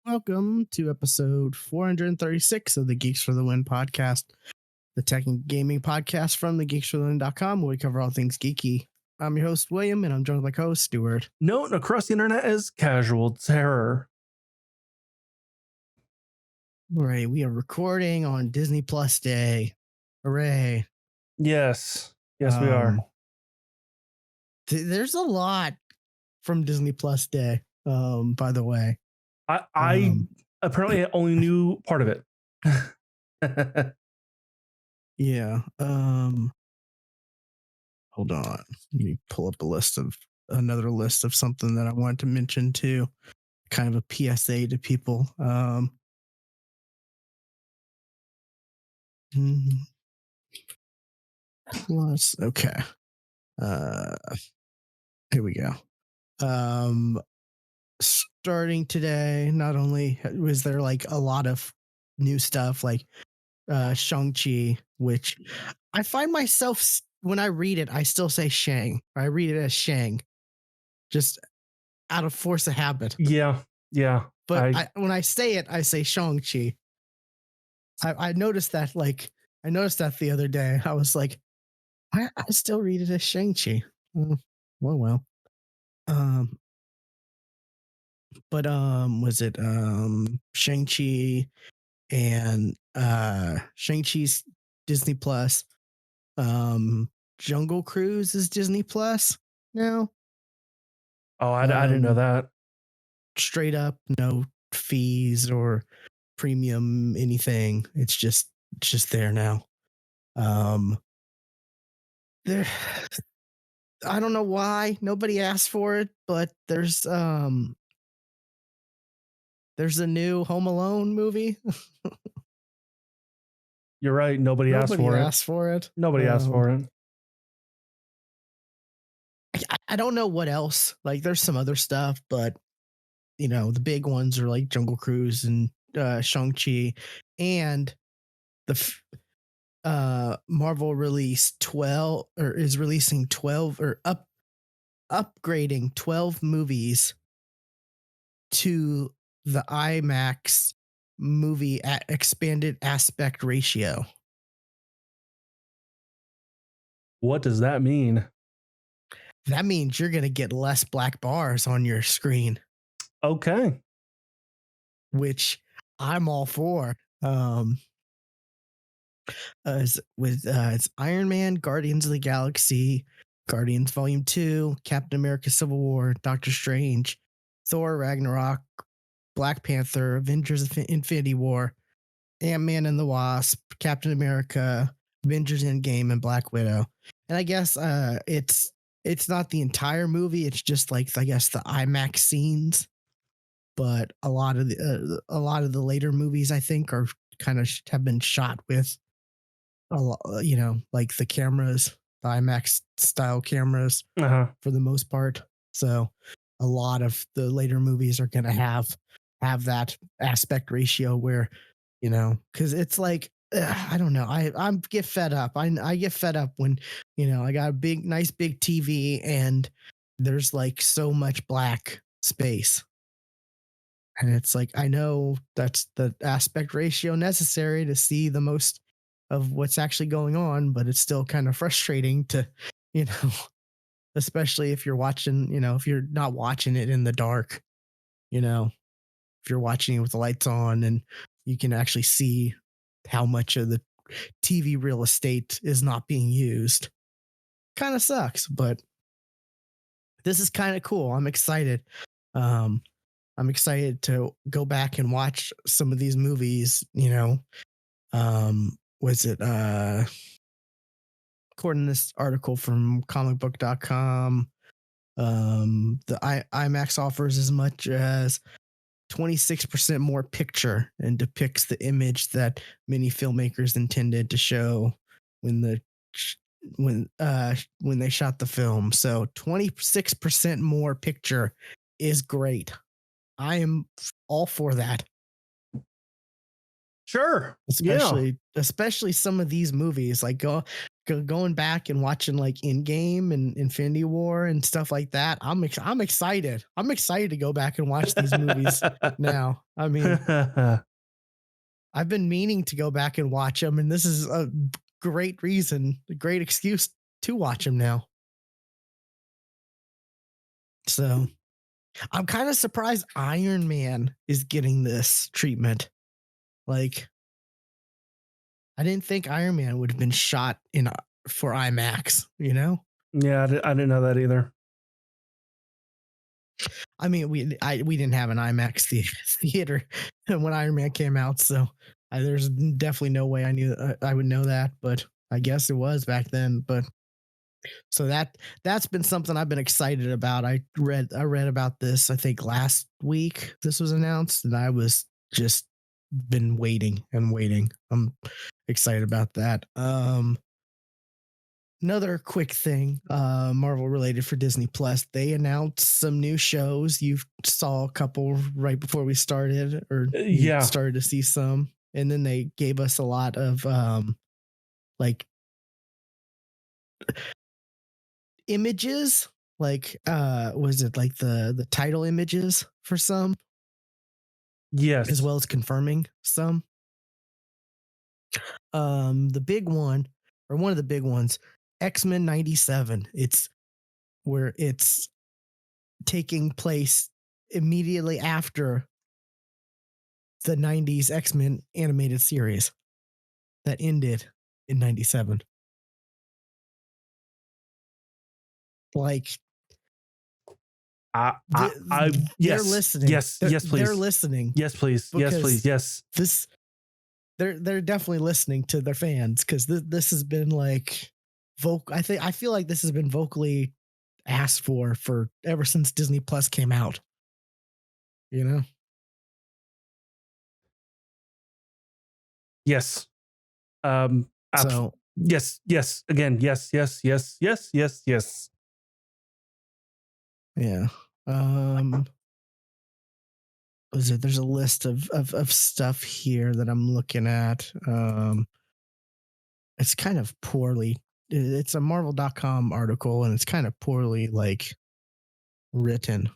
Welcome to episode 436 of the Geeks for the Win podcast, the tech and gaming podcast from the geeksforthewin.com, where we cover all things geeky. I'm your host, William, and I'm joined by co-host, Stuart. Known across the internet as Casual Terror. Right, we are recording on Disney Plus Day. Hooray. Yes, we are. There's a lot from Disney Plus Day, by the way. I apparently only knew part of it. Yeah. Hold on. Let me pull up another list of something that I wanted to mention too. Kind of a PSA to people. Plus, okay. Here we go. Starting today, not only was there like a lot of new stuff like Shang-Chi, which I find myself, when I read it, I still say Shang. I read it as Shang, just out of force of habit. Yeah. But when I say it, I say Shang-Chi. I noticed that, the other day. I was like, I still read it as Shang-Chi. Well. But was it Shang-Chi and Shang-Chi's Disney Plus? Jungle Cruise is Disney Plus now. Oh, I didn't know that. Straight up, no fees or premium anything. It's just there now. There, I don't know why nobody asked for it, but there's a new Home Alone movie. You're right. Nobody asked for it. Nobody asked for it. I don't know what else. Like, there's some other stuff, but the big ones are like Jungle Cruise and Shang-Chi, and Marvel released 12 or is releasing 12 or upgrading 12 movies to the IMAX movie at expanded aspect ratio. What does that mean? That means you're going to get less black bars on your screen. Okay. Which I'm all for. It's Iron Man, Guardians of the Galaxy, Guardians Volume 2, Captain America Civil War, Doctor Strange, Thor Ragnarok, Black Panther, Avengers Infinity War, Ant-Man and the Wasp, Captain America, Avengers Endgame, and Black Widow. And I guess it's not the entire movie. It's just like, I guess, the IMAX scenes. But a lot of the later movies, I think, are kind of have been shot with like the cameras, the IMAX style cameras for the most part. So a lot of the later movies are going to have that aspect ratio where, because it's like, I don't know. I get fed up. I get fed up when, I got a nice big TV and there's like so much black space. And it's like, I know that's the aspect ratio necessary to see the most of what's actually going on, but it's still kind of frustrating to, especially if you're watching, if you're not watching it in the dark, if you're watching it with the lights on and you can actually see how much of the TV real estate is not being used. Kind of sucks, but this is kind of cool. I'm excited. I'm excited to go back and watch some of these movies, was it according to this article from comicbook.com, the IMAX offers as much as 26% more picture and depicts the image that many filmmakers intended to show when when they shot the film. So 26% more picture is great. I am all for that. Sure. Yeah. Especially some of these movies, like going back and watching like Endgame and Infinity War and stuff like that. I'm excited. I'm excited to go back and watch these movies now. I mean, I've been meaning to go back and watch them, and this is a great reason, a great excuse to watch them now. So I'm kind of surprised Iron Man is getting this treatment. Like, I didn't think Iron Man would have been shot for IMAX, you know? Yeah, I didn't know that either. I mean, we didn't have an IMAX theater when Iron Man came out, so there's definitely no way I would know that, but I guess it was back then. But so that's been something I've been excited about. I read about this, I think last week this was announced, and I was just been waiting and waiting. I'm excited about that. Another quick thing, Marvel related for Disney Plus, they announced some new shows. You saw a couple right before we started, or you started to see some, and then they gave us a lot of like images, like was it like the title images for some? Yes, as well as confirming some. The big one, or one of the big ones, X-Men 97. It's where it's taking place immediately after the 90s X-Men animated series that ended in 97. Like, they're listening. Yes, please. They're listening. Yes, please. Yes, please. Yes. They're definitely listening to their fans, because this has been like I feel like this has been vocally asked for ever since Disney Plus came out. You know? Yes. So yes. Again, yes. yeah. There's a list of stuff here that I'm looking at. It's kind of poorly. It's a Marvel.com article, and it's kind of poorly like written.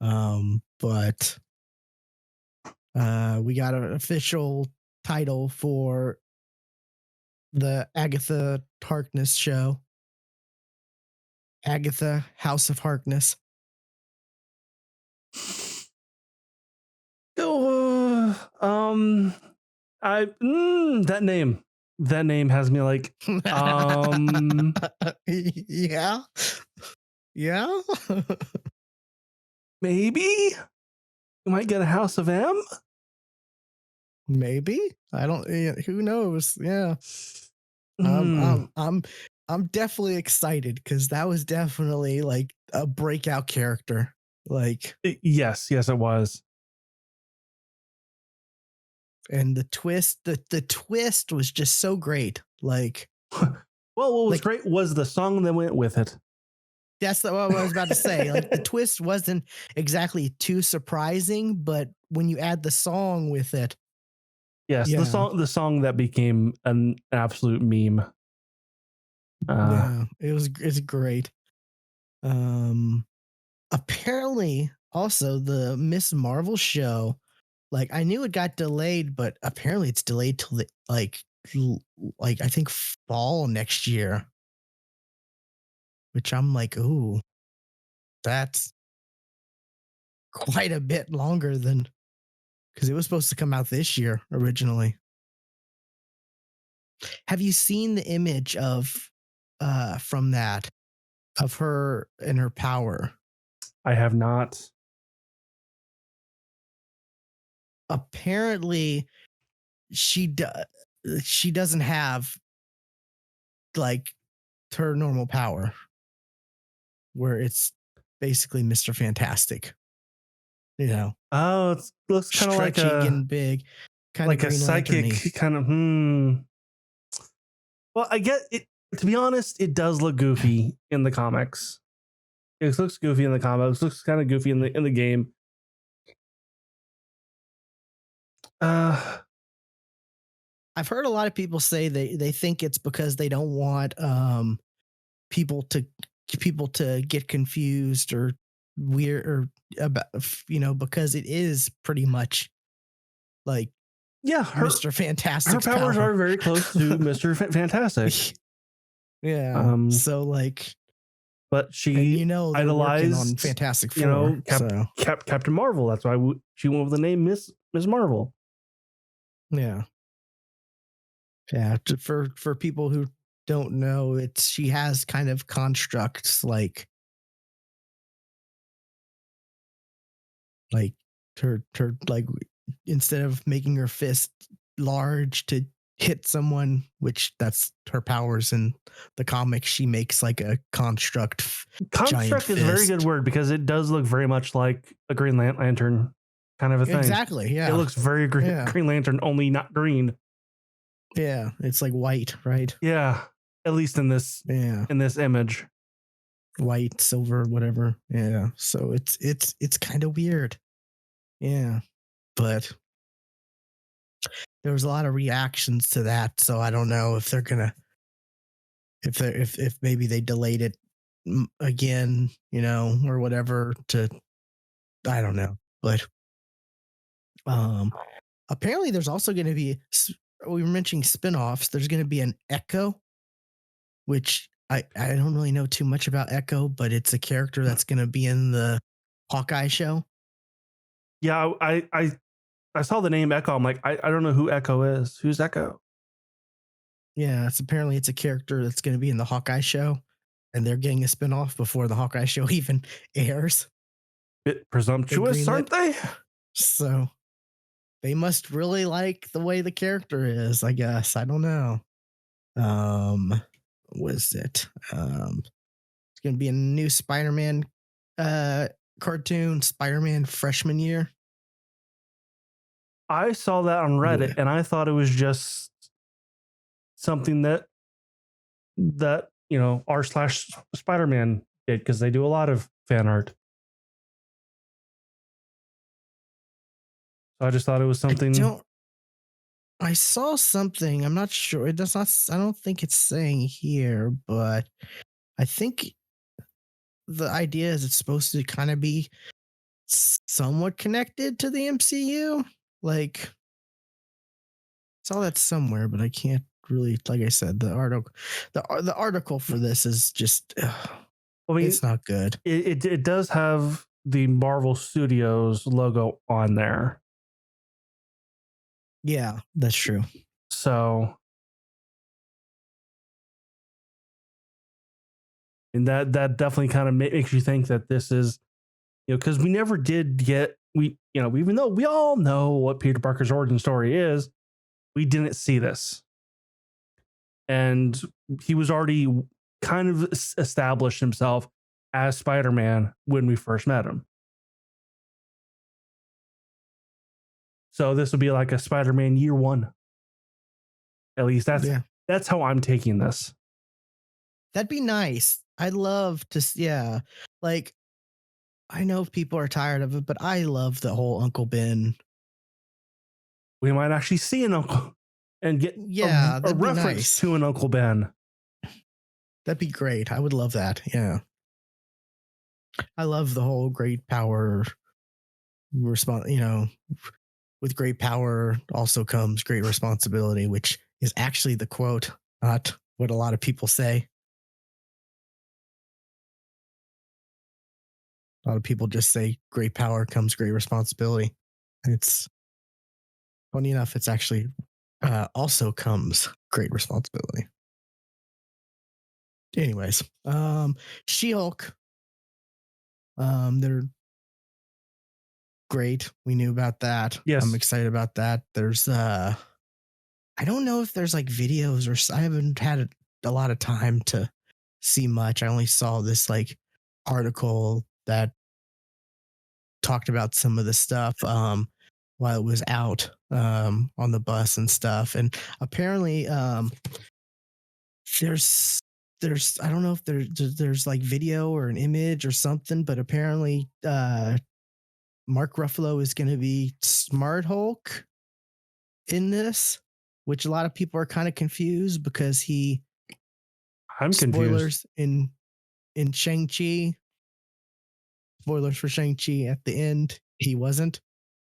But we got an official title for the Agatha Harkness show. Agatha, House of Harkness. That name has me like, yeah. Maybe you might get a House of M. Maybe, I don't. Who knows? Yeah. I'm definitely excited, because that was definitely like a breakout character. Like, yes, it was. And the twist was just so great. Like, well, what was great was the song that went with it. That's what I was about to say. Like, the twist wasn't exactly too surprising, but when you add the song with it. Yes, yeah. the song that became an absolute meme. Yeah, it's great. Apparently also the Miss Marvel show, like, I knew it got delayed, but apparently it's delayed till like I think fall next year. Which I'm like, ooh, that's quite a bit longer than, because it was supposed to come out this year originally. Have you seen the image of from that, of her and her power? I have not. Apparently she doesn't have like her normal power, where it's basically Mr. Fantastic. Oh, it looks kind of like and big, kind of a psychic kind of. Well, I get it. To be honest, it does look goofy in the comics. It looks goofy in the comics. It looks kind of goofy in the game. I've heard a lot of people say they think it's because they don't want people to get confused or weird or about because it is pretty much like Mr. Fantastic. Her powers are very close to Mr. Fantastic. Yeah. So like, but she idolized on Fantastic Four, Captain Marvel. That's why she went with the name Miss Marvel. Yeah. Yeah. For people who don't know, she has kind of constructs like her like, instead of making her fist large to hit someone, which that's her powers in the comics, she makes like a construct. Construct is a very good word because it does look very much like a Green Lantern kind of a thing. Exactly. Yeah. It looks very Green Lantern, only not green. Yeah. It's like white, right? Yeah. At least in this image. White, silver, whatever. Yeah. So it's kind of weird. Yeah. But there was a lot of reactions to that, so I don't know if they're gonna if maybe they delayed it again, or whatever. I don't know, but apparently there's also going to be, we were mentioning spinoffs. There's going to be an Echo, which I don't really know too much about Echo, but it's a character that's going to be in the Hawkeye show. Yeah, I saw the name Echo. I'm like, I don't know who Echo is. Who's Echo? Yeah, apparently it's a character that's going to be in the Hawkeye show, and they're getting a spinoff before the Hawkeye show even airs. Bit presumptuous, aren't they? So they must really like the way the character is, I guess. I don't know. Was it? It's going to be a new Spider-Man cartoon, Spider-Man Freshman Year. I saw that on Reddit, and I thought it was just something that r/Spider-Man did, because they do a lot of fan art. So I just thought it was something. I saw something. I'm not sure. It does not. I don't think it's saying here, but I think the idea is it's supposed to kind of be somewhat connected to the MCU. Like, saw that somewhere, but I can't really. Like I said, the article for this is just. It's not good. It does have the Marvel Studios logo on there. Yeah, that's true. So, and that definitely kind of makes you think that this is, because we never did get, even though we all know what Peter Parker's origin story is, we didn't see this. And he was already kind of established himself as Spider-Man when we first met him. So this would be like a Spider-Man year one. At least that's how I'm taking this. That'd be nice. I'd love to, like, I know people are tired of it, but I love the whole Uncle Ben. We might actually see an Uncle and get a reference to an Uncle Ben. That'd be great. I would love that. Yeah. I love the whole great power response, with great power also comes great responsibility, which is actually the quote, not what a lot of people say. A lot of people just say great power comes great responsibility. It's funny enough, it's actually also comes great responsibility. Anyways, She-Hulk. They're great. We knew about that. Yes. I'm excited about that. There's I don't know if there's like videos, or I haven't had a lot of time to see much. I only saw this like article that talked about some of the stuff while it was out on the bus and stuff. And apparently there's I don't know if there's like video or an image or something, but apparently Mark Ruffalo is going to be Smart Hulk in this, which a lot of people are kind of confused because I'm spoilers confused. in Shang-Chi. Spoilers for Shang-Chi at the end, he wasn't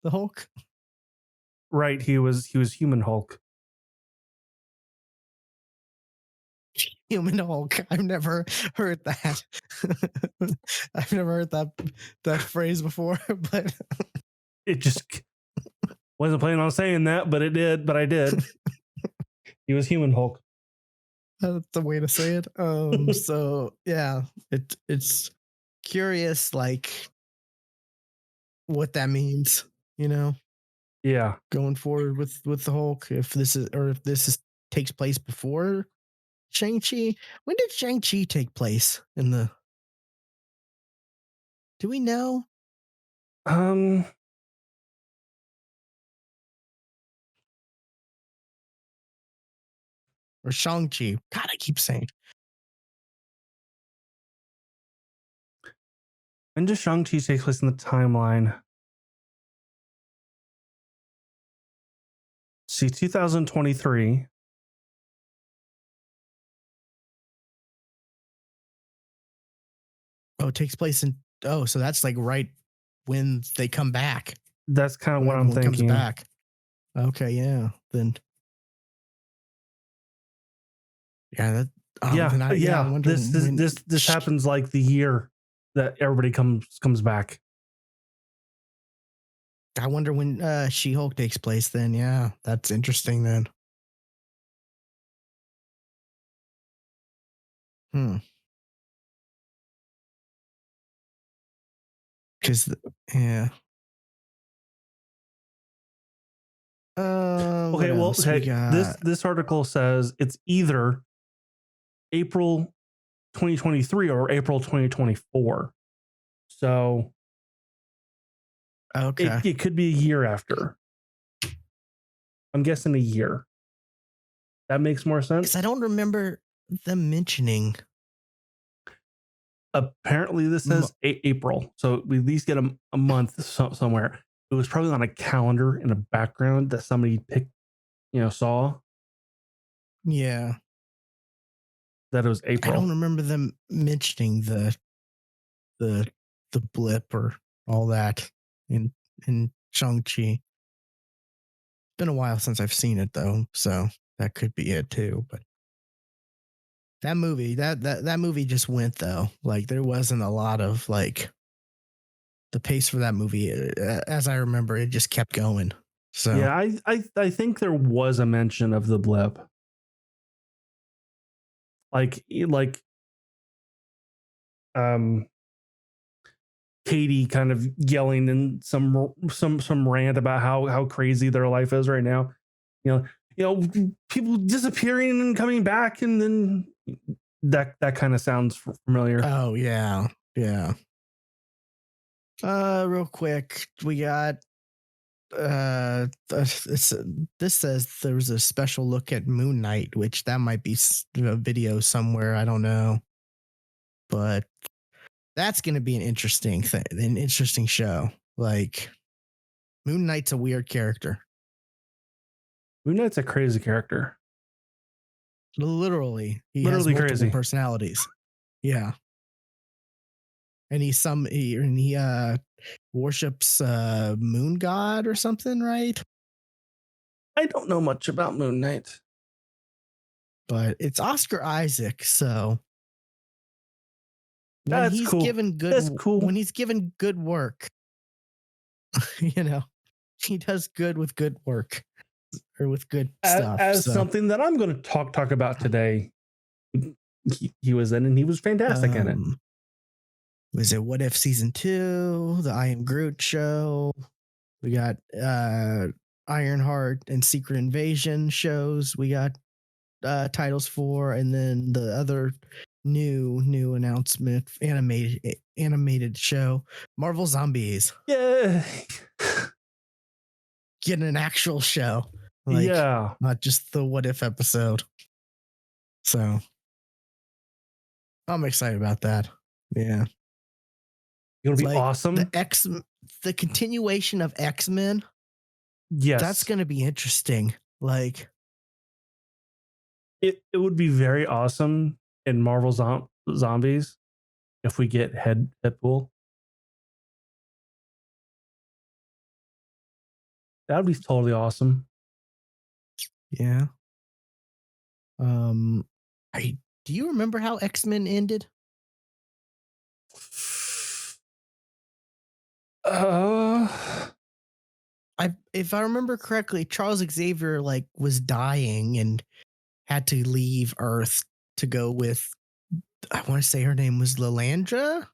the Hulk. Right, he was Human Hulk. Human Hulk. I've never heard that. I've never heard that phrase before, but it just wasn't planning on saying that, but it did. But I did. He was Human Hulk. That's the way to say it. So yeah, it's curious, like what that means, you know? Yeah. Going forward with the Hulk, if this takes place before Shang-Chi. When did Shang-Chi take place in the? Do we know? Or Shang-Chi. God, I keep saying. When does Shang-Chi take place in the timeline? See, 2023. Oh, it takes place in. Oh, so that's like right when they come back. That's kind of what I'm thinking. Comes back. Okay, yeah. Then. Yeah, that. Yeah. This happens like the year that everybody comes back. I wonder when She-Hulk takes place then. Yeah, that's interesting then. Because, yeah. Okay, well, this article says it's either April 2023 or April 2024. So okay, it could be a year after. I'm guessing a year. That makes more sense. I don't remember them mentioning. Apparently, this says April, so we at least get a month somewhere. It was probably on a calendar in a background that somebody picked, saw. Yeah, that it was April. I don't remember them mentioning the blip or all that in Shang-Chi. Been a while since I've seen it though, so that could be it too. But that movie, that movie just went though. Like there wasn't a lot of like the pace for that movie. As I remember, it just kept going. So yeah, I think there was a mention of the blip. Like Katie kind of yelling in some rant about how crazy their life is right now. You know, people disappearing and coming back, and then that kind of sounds familiar. Oh yeah. Real quick, we got this says there was a special look at Moon Knight, which that might be a video somewhere. I don't know, but that's going to be an interesting thing, an interesting show. Like Moon Knight's a weird character. Moon Knight's a crazy character. Literally, he has multiple crazy personalities. Yeah, and he worships Moon God or something, right? I don't know much about Moon Knight, but it's Oscar Isaac, so when that's he's cool. given good, that's cool. When he's given good work, he does good with good work or with good stuff. As something that I'm going to talk about today, he was in, and he was fantastic in it. Was it What If Season 2, the I Am Groot show? We got Ironheart and Secret Invasion shows. We got titles for, and then the other new announcement, animated show, Marvel Zombies. Yay! Getting an actual show. Like, yeah. not just the what if episode. So I'm excited about that. Yeah. It'll be like awesome. The continuation of X-Men. Yes. That's going to be interesting. Like, it would be very awesome in Marvel Zombies if we get Deadpool. That would be totally awesome. Yeah. Do you remember how X-Men ended? If I remember correctly, Charles Xavier like was dying and had to leave Earth to go with, I want to say her name was Lilandra,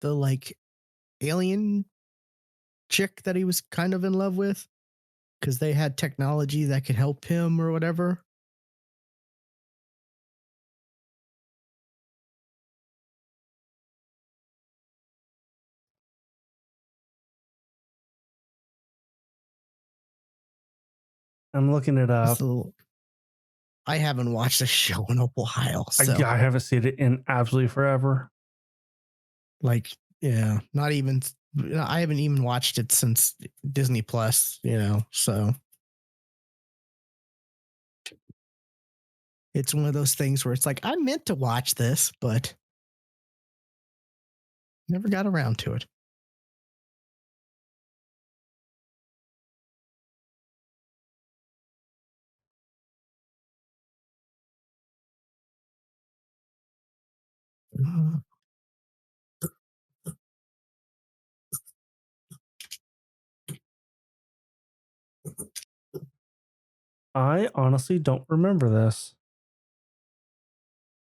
the like alien chick that he was kind of in love with, because they had technology that could help him or whatever. I'm looking it up. So, I haven't watched a show in a while. So I haven't seen it in absolutely forever. Like, yeah, not even, I haven't even watched it since Disney Plus, so it's one of those things where it's like, I meant to watch this, but never got around to it. I honestly don't remember this.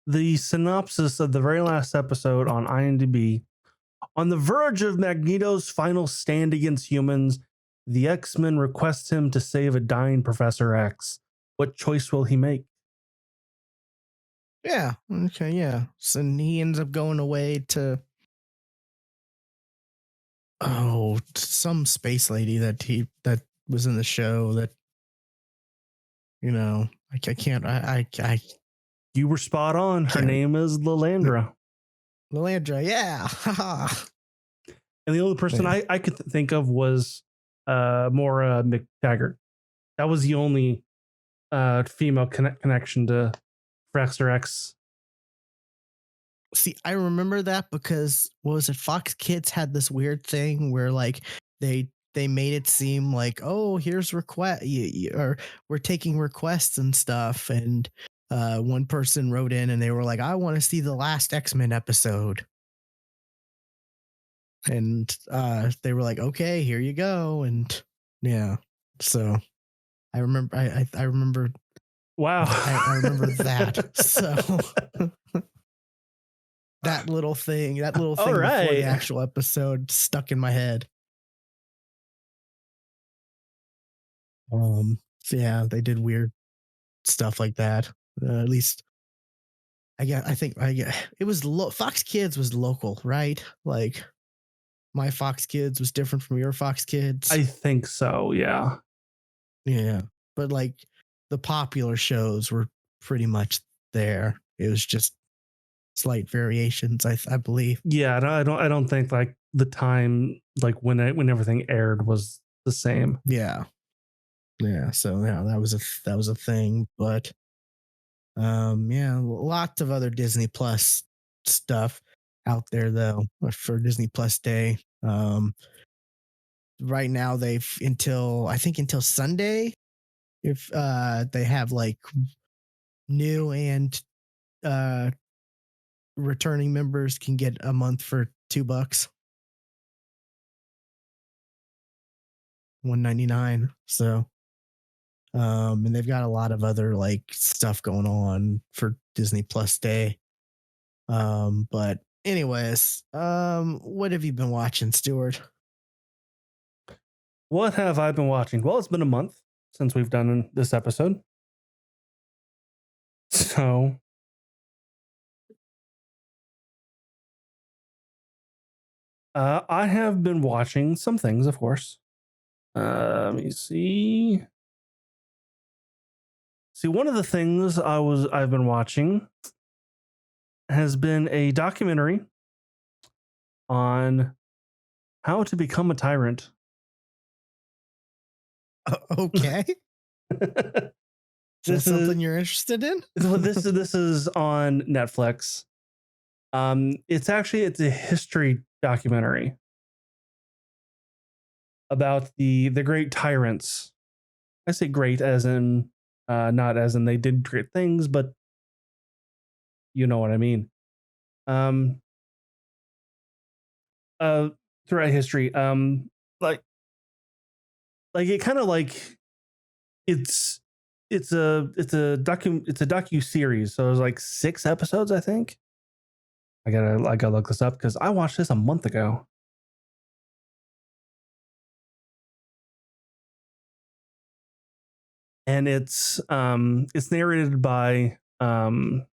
The synopsis of the very last episode on IMDb: on the verge of Magneto's final stand against humans, the X-Men request him to save a dying Professor X. What choice will he make? Yeah. Okay. Yeah. So he ends up going away to some space lady that was in the show that I can't. You were spot on. Her name is Lilandra. Lilandra. Yeah. And the only person I could think of was Maura McTaggart. That was the only female connection to Professor X. See, I remember that because what was it? Fox Kids had this weird thing where like they made it seem like, oh, here's request, or we're taking requests and stuff. And one person wrote in and they were like, I want to see the last X-Men episode. And they were like, okay, here you go. And yeah, so I remember, I remember. Wow. I remember that. So that little thing before the actual episode stuck in my head. So yeah, they did weird stuff like that. At least I think it was Fox Kids was local, right? Like my Fox Kids was different from your Fox Kids. I think so. Yeah. Yeah. But like the popular shows were pretty much there. It was just slight variations, I believe. Yeah. I don't think like the time, like when everything aired was the same. Yeah. Yeah. So yeah, that was a thing, but yeah, lots of other Disney Plus stuff out there though for Disney Plus Day. Right now until Sunday, if they have like new and returning members can get a month for $2, $1.99. So and they've got a lot of other like stuff going on for Disney Plus Day. But anyways, what have you been watching, Stuart? What have I been watching? Well, it's been a month since we've done this episode. So I have been watching some things, of course. Let me see. One of the things I've been watching has been a documentary on how to become a tyrant. Okay. Is that something you're interested in? This is on Netflix. It's a history documentary about the great tyrants. I say great as in not as in they did great things, but you know what I mean. Throughout history, like it kind of like it's a docu series. So there's like 6 episodes, I think. I gotta look this up because I watched this a month ago. And it's narrated by Peter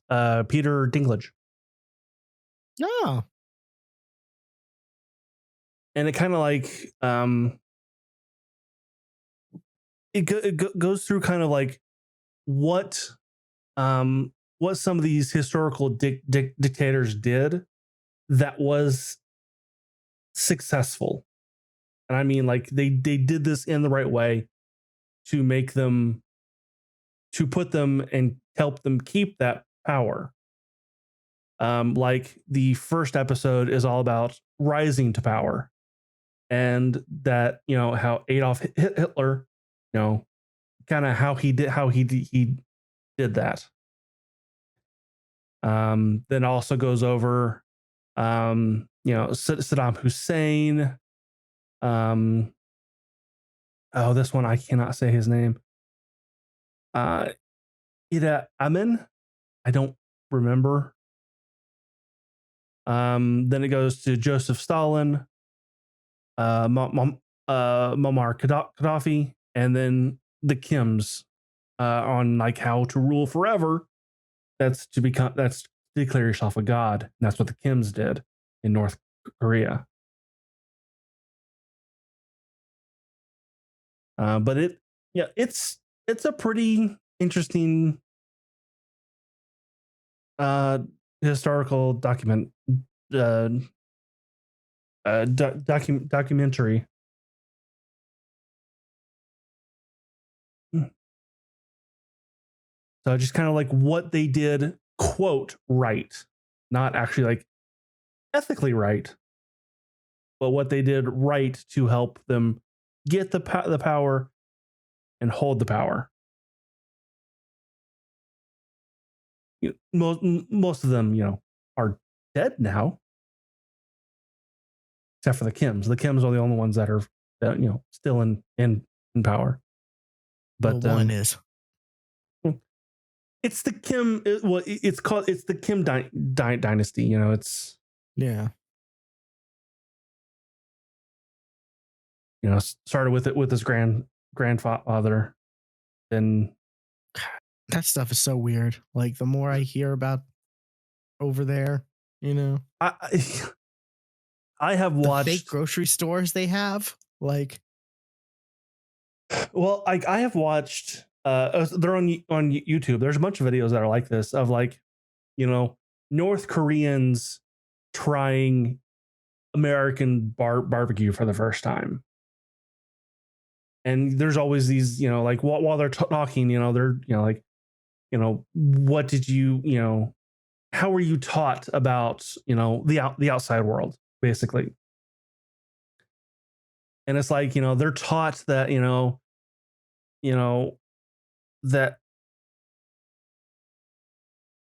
Dinklage. Oh. And it kind of like it goes through kind of like what some of these historical dictators did that was successful. And I mean, like they did this in the right way to make them, to put them and help them keep that power. Like the first episode is all about rising to power, and that, you know, how Adolf Hitler, you know, kind of how he did that. Then also goes over, you know, Saddam Hussein. Oh, this one I cannot say his name. Ida Amin, I don't remember. Then it goes to Joseph Stalin, Muammar Gaddafi, and then the Kims, on like how to rule forever. That's to declare yourself a god. And that's what the Kims did in North Korea. But it's a pretty interesting historical documentary. So just kind of like what they did, quote, right, not actually like ethically right, but what they did right to help them get the power and hold the power. Most of them, you know, are dead now, except for the Kims. The Kims are the only ones that are, you know, still in power. But well, one is. It's the Kim. It's the Kim dynasty. You know, it's, yeah. You know, started with his grandfather. Then that stuff is so weird. Like the more I hear about over there, you know, I have watched fake grocery stores they have. Like, well, I have watched. They're on YouTube. There's a bunch of videos that are like this, of like, you know, North Koreans trying American barbecue for the first time. And there's always these, you know, like while they're talking, you know, they're, you know, like, you know, what did you know, how were you taught about, you know, the outside world, basically. And it's like, you know, they're taught that, you know, that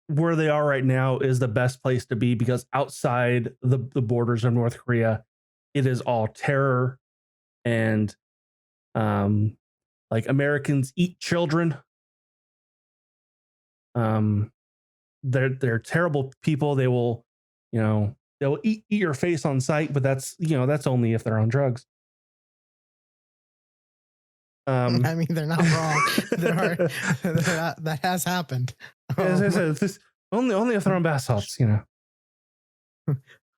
where they are right now is the best place to be, because outside the borders of North Korea, it is all terror, and like Americans eat children. They're terrible people. They will, you know, they'll eat your face on sight, but that's, you know, that's only if they're on drugs. I mean, they're not wrong. That has happened. As I said, this only if they're on bath salts, you know.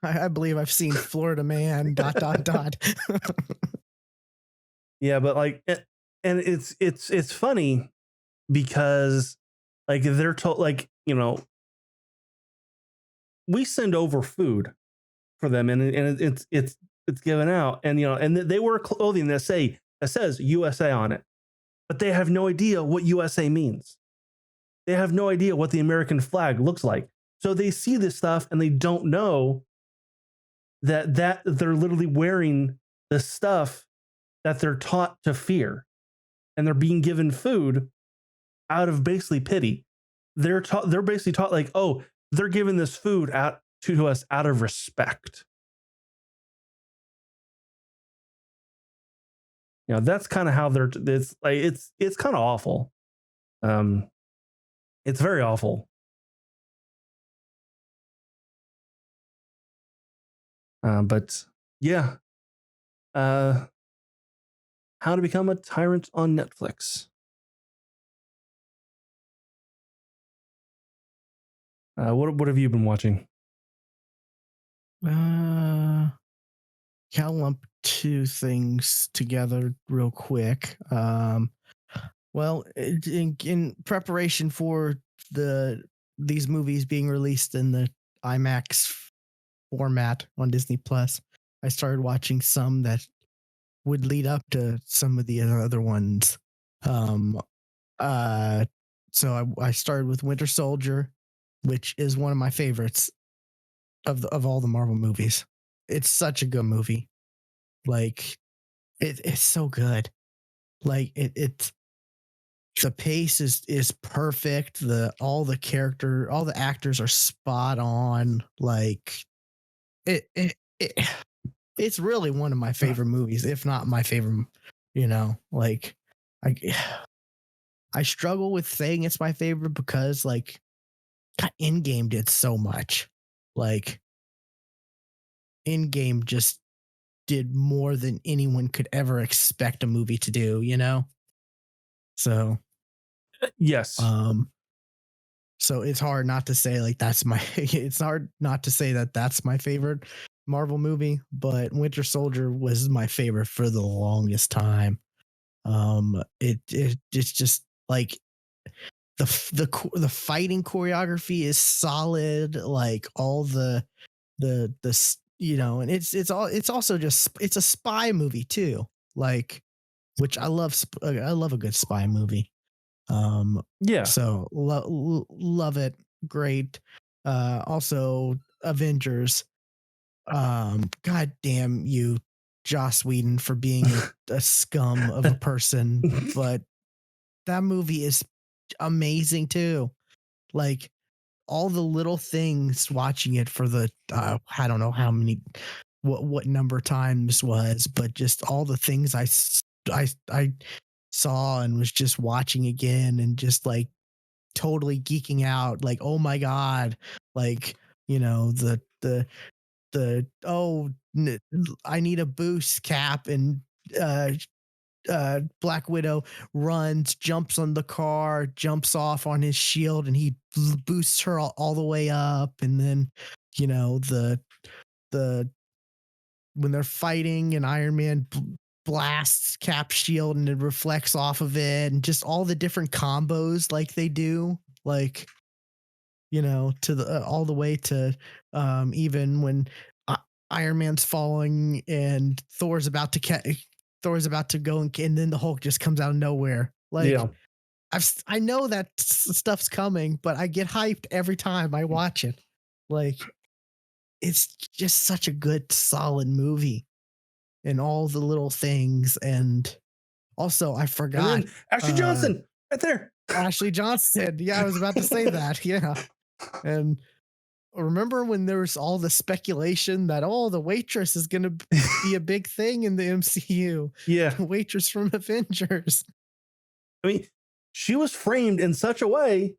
I believe I've seen Florida Man. ... Yeah, but like, and it's funny because like they're told, like, you know, we send over food for them, and it's given out, and you know, and they wear clothing that says USA on it, but they have no idea what USA means. They have no idea what the American flag looks like. So they see this stuff and they don't know that they're literally wearing the stuff that they're taught to fear, and they're being given food out of basically pity. They're basically taught like, oh, they're giving this food out to us out of respect. You know, that's kind of how it's like, it's kind of awful. It's very awful. But yeah, How to Become a Tyrant on Netflix. What have you been watching? I'll lump two things together real quick. Well, in preparation for these movies being released in the IMAX format on Disney Plus, I started watching some that would lead up to some of the other ones. So I started with Winter Soldier, which is one of my favorites of all the Marvel movies. It's such a good movie. Like it's so good. Like it's the pace is perfect. All the actors are spot on. Like it's really one of my favorite movies, if not my favorite. You know, like I struggle with saying it's my favorite because like God, Endgame did so much. Like Endgame just did more than anyone could ever expect a movie to do, you know? So Yes. So it's hard not to say like it's hard not to say that that's my favorite Marvel movie, but Winter Soldier was my favorite for the longest time. It's just like the fighting choreography is solid, like all the you know, and it's also just it's a spy movie too, like which I love a good spy movie. Yeah. So love it. Great. Also Avengers. God damn you, Joss Whedon, for being a scum of a person, but that movie is amazing too. Like all the little things watching it for the I don't know how many what number times was, but just all the things I saw and was just watching again and just like totally geeking out, like oh my god, like you know I need a boost cap, and uh Black Widow runs, jumps on the car, jumps off on his shield, and he boosts her all the way up. And then, you know, the when they're fighting and Iron Man blasts Cap's shield and it reflects off of it, and just all the different combos like they do, like you know, to the all the way to even when Iron Man's falling and Thor's about to go, and then the Hulk just comes out of nowhere. Like Yeah. I know that stuff's coming, but I get hyped every time I watch it. Like it's just such a good, solid movie, and all the little things. And also, I forgot And then Ashley Johnson right there. Ashley Johnson. Yeah, I was about to say that. Yeah, and remember when there was all the speculation that the waitress is going to be a big thing in the MCU? Yeah. The waitress from Avengers. I mean, she was framed in such a way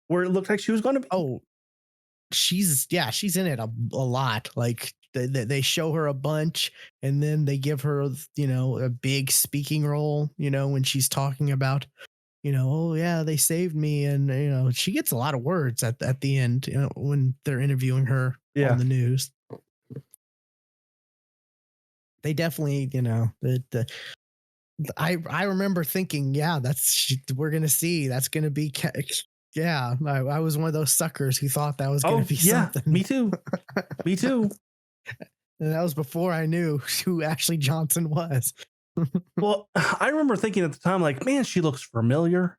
where it looked like she was going to be. Oh, she's in it a lot. Like they show her a bunch, and then they give her, you know, a big speaking role, you know, when she's talking about, you know, oh yeah, they saved me. And, you know, she gets a lot of words at the end, you know, when they're interviewing her on the news. they definitely, I remember thinking, yeah, we're gonna see that's gonna be. Yeah, I was one of those suckers who thought that was gonna be yeah, something. me too. Me too. And that was before I knew who Ashley Johnson was. Well, I remember thinking at the time, like, man, she looks familiar.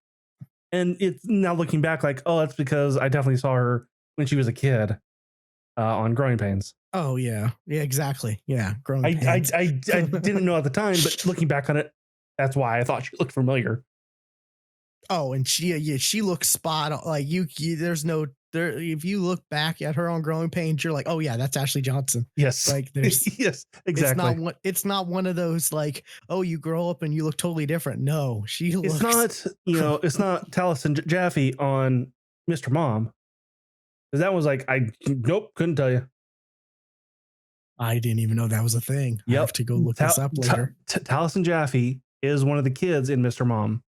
And it's now looking back, like, oh, that's because I definitely saw her when she was a kid on Growing Pains. Oh yeah, yeah, exactly. Yeah, Growing Pains. I didn't know at the time, but looking back on it, that's why I thought she looked familiar. Oh, and she looks spot on. Like there's no there. If you look back at her on Growing Pains, you're like, oh yeah, that's Ashley Johnson. Yes, like there's yes, exactly. It's not one of those like, oh, you grow up and you look totally different. No, she looks. It's not it's not Taliesin Jaffe on Mr. Mom. Because that was like, nope, couldn't tell you. I didn't even know that was a thing. Yep. I have to go look this up later. Taliesin Jaffe is one of the kids in Mr. Mom.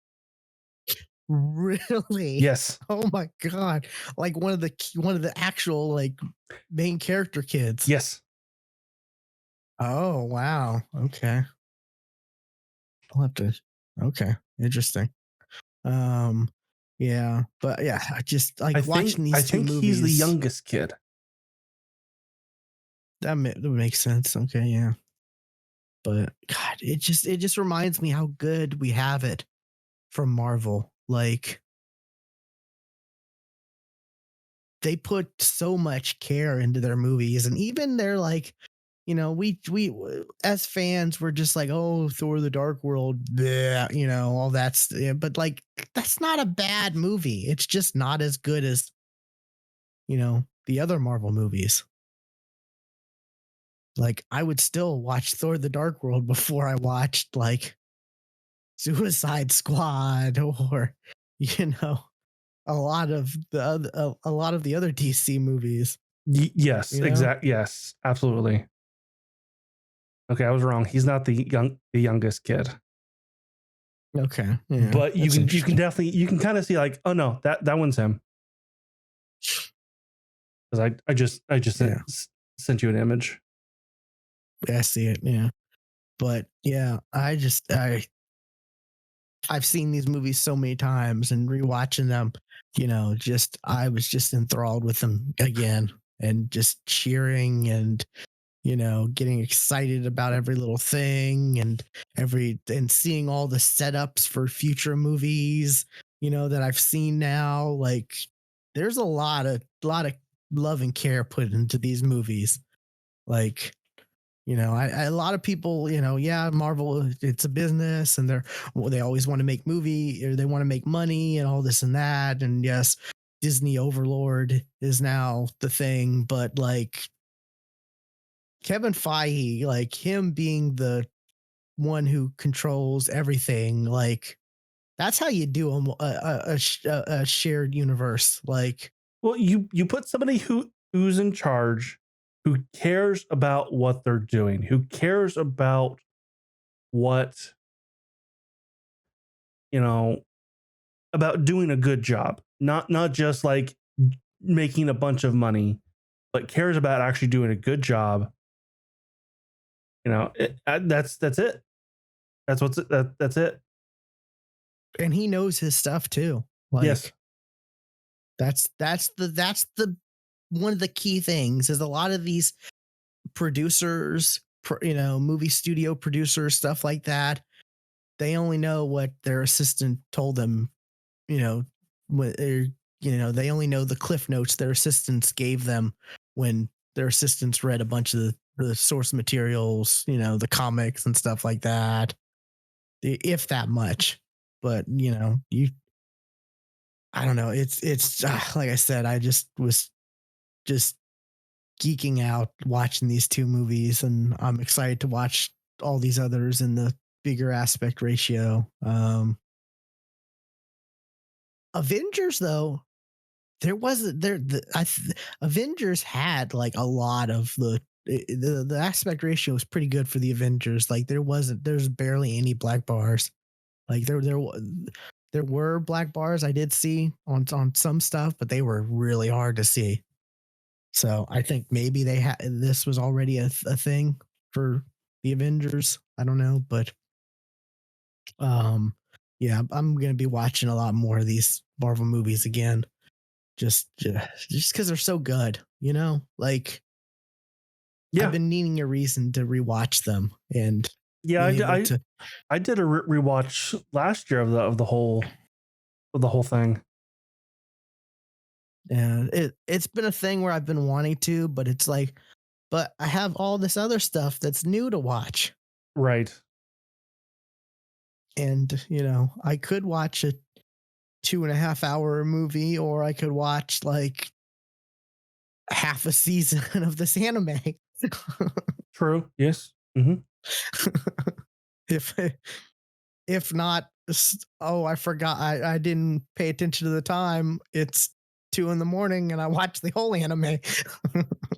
Really? Yes. Oh my god! Like one of the actual like main character kids. Yes. Oh wow. Okay. I'll have to. Okay. Interesting. Yeah, but yeah, I just like watching these two movies. I think he's the youngest kid. That makes sense. Okay, yeah. But God, it just reminds me how good we have it from Marvel. Like they put so much care into their movies, and even they're like, we as fans, we're just like, oh, Thor: The Dark World, bleh, all that's, but like that's not a bad movie. It's just not as good as the other Marvel movies. Like I would still watch Thor: The Dark World before I watched like Suicide Squad or a lot of the other DC movies. Yes, exactly. Yes, absolutely. Okay, I was wrong. He's not the youngest kid. Okay, yeah, but you can definitely kind of see like, oh no, that one's him. Because I just sent you an image. Yeah, I see it. Yeah, but yeah, I've seen these movies so many times and rewatching them, I was just enthralled with them again and just cheering and, getting excited about every little thing and seeing all the setups for future movies, that I've seen now. Like there's a lot of love and care put into these movies. Like, a lot of people, Marvel, it's a business and they always want to make movie or they want to make money and all this and that. And yes, Disney Overlord is now the thing, but like Kevin Feige, like him being the one who controls everything, like that's how you do a shared universe. Like, well, you put somebody who's in charge, who cares about what they're doing, who cares about what, about doing a good job, not just like making a bunch of money, but cares about actually doing a good job. That's it. That's it. And he knows his stuff too. Like, yes. That's the one of the key things is a lot of these producers, movie studio producers, stuff like that. They only know what their assistant told them, they only know the cliff notes their assistants gave them when their assistants read a bunch of the source materials, the comics and stuff like that, if that much. But, I don't know. It's like I said, I was geeking out watching these two movies, and I'm excited to watch all these others in the bigger aspect ratio. Avengers, though, Avengers had like a lot of the aspect ratio was pretty good for the Avengers. Like there's barely any black bars. Like there were black bars I did see on some stuff, but they were really hard to see. So I think maybe this was already a thing for the Avengers. I don't know, but yeah, I'm gonna be watching a lot more of these Marvel movies again. Just because they're so good, like I've been needing a reason to rewatch them and I did a rewatch last year of the whole thing. And it's been a thing where I've been wanting to, but it's like, but I have all this other stuff that's new to watch. Right. And, I could watch a 2.5 hour movie, or I could watch like half a season of this anime. True. Yes. Mm-hmm. if not, I forgot. I didn't pay attention to the time. It's 2 a.m. and I watched the whole anime.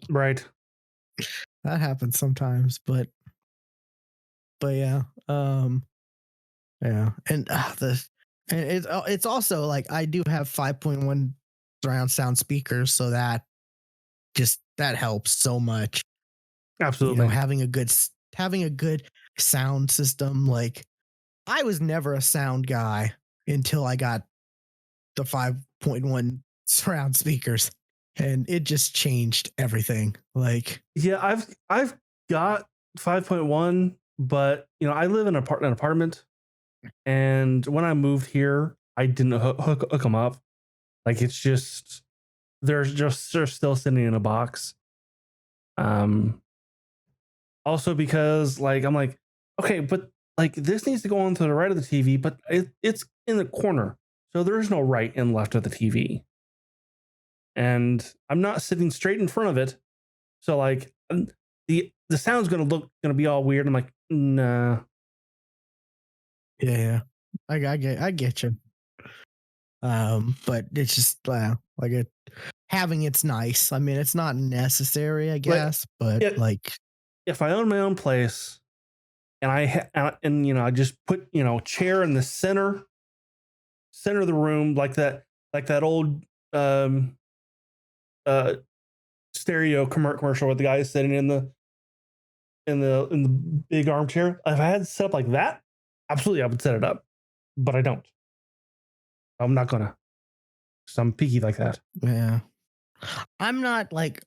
Right. That happens sometimes, but yeah. Yeah. And it's also like I do have 5.1 surround sound speakers, so that helps so much. Absolutely. Having a good sound system. Like, I was never a sound guy until I got the 5.1 surround speakers, and it just changed everything. Like, yeah, I've got 5.1, but I live in an apartment, and when I moved here, I didn't hook them up. Like, it's just they're still sitting in a box. Also because like I'm like, okay, but like this needs to go on to the right of the TV, but it's in the corner, so there is no right and left of the TV, and I'm not sitting straight in front of it, so like the sound's gonna be all weird. I'm like, nah. Yeah, I get you. But it's just like it having it's nice. I mean, it's not necessary, I guess, but like if I own my own place and I just put chair in the center of the room, like that old stereo commercial where the guy is sitting in the big armchair. If I had it set up like that, absolutely I would set it up, but I don't. I'm not gonna. So I'm picky like that. Yeah, I'm not like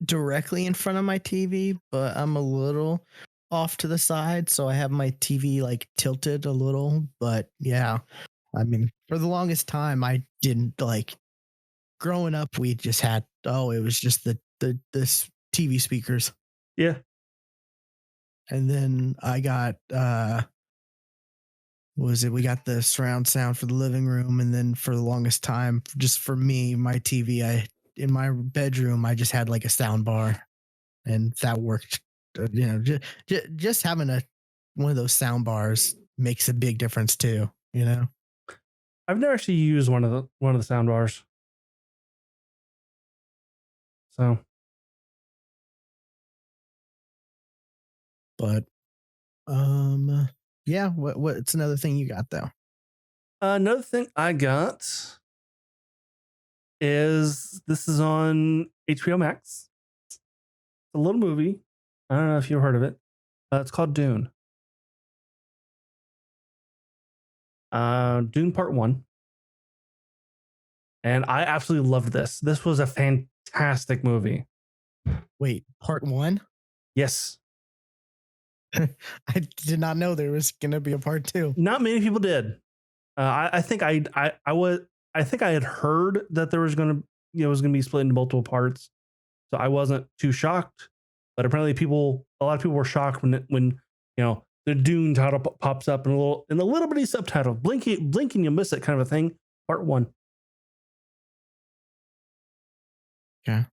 directly in front of my TV, but I'm a little off to the side, so I have my TV like tilted a little. But yeah, I mean, for the longest time, I didn't like. Growing up, we just had it was just this TV speakers. Yeah. And then I got we got the surround sound for the living room, and then for the longest time, just for me, my TV, in my bedroom, I just had like a sound bar, and that worked. Just having one of those sound bars makes a big difference too. I've never actually used one of the sound bars. So, but yeah, what's another thing you got though? Another thing I got is this is on HBO Max. It's a little movie. I don't know if you've heard of it. It's called Dune. Dune Part 1. And I absolutely loved this. This was a fantastic movie. Wait, Part 1? Yes. I did not know there was going to be a Part 2. Not many people did. I think I had heard that there was going to it was going to be split into multiple parts, so I wasn't too shocked. But apparently, a lot of people were shocked when the Dune title pops up in a little bitty subtitle, blinking you miss it kind of a thing. Part 1. Yeah,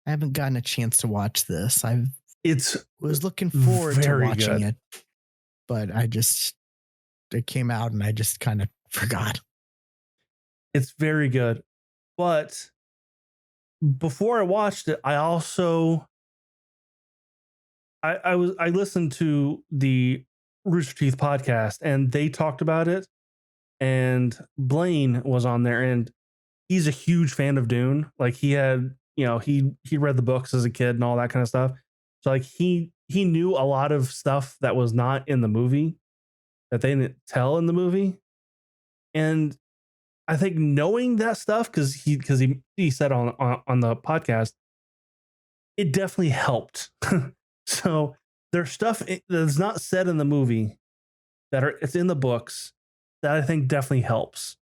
I haven't gotten a chance to watch this. Was looking forward to watching it, but it came out and I just kind of forgot. It's very good, but before I watched it, I also I listened to the Rooster Teeth podcast, and they talked about it, and Blaine was on there, and he's a huge fan of Dune. Like he had he read the books as a kid and all that kind of stuff. So like he he knew a lot of stuff that was not in the movie that they didn't tell in the movie. And I think knowing that stuff, because he said on the podcast, it definitely helped. So there's stuff that's not said in the movie it's in the books that I think definitely helps,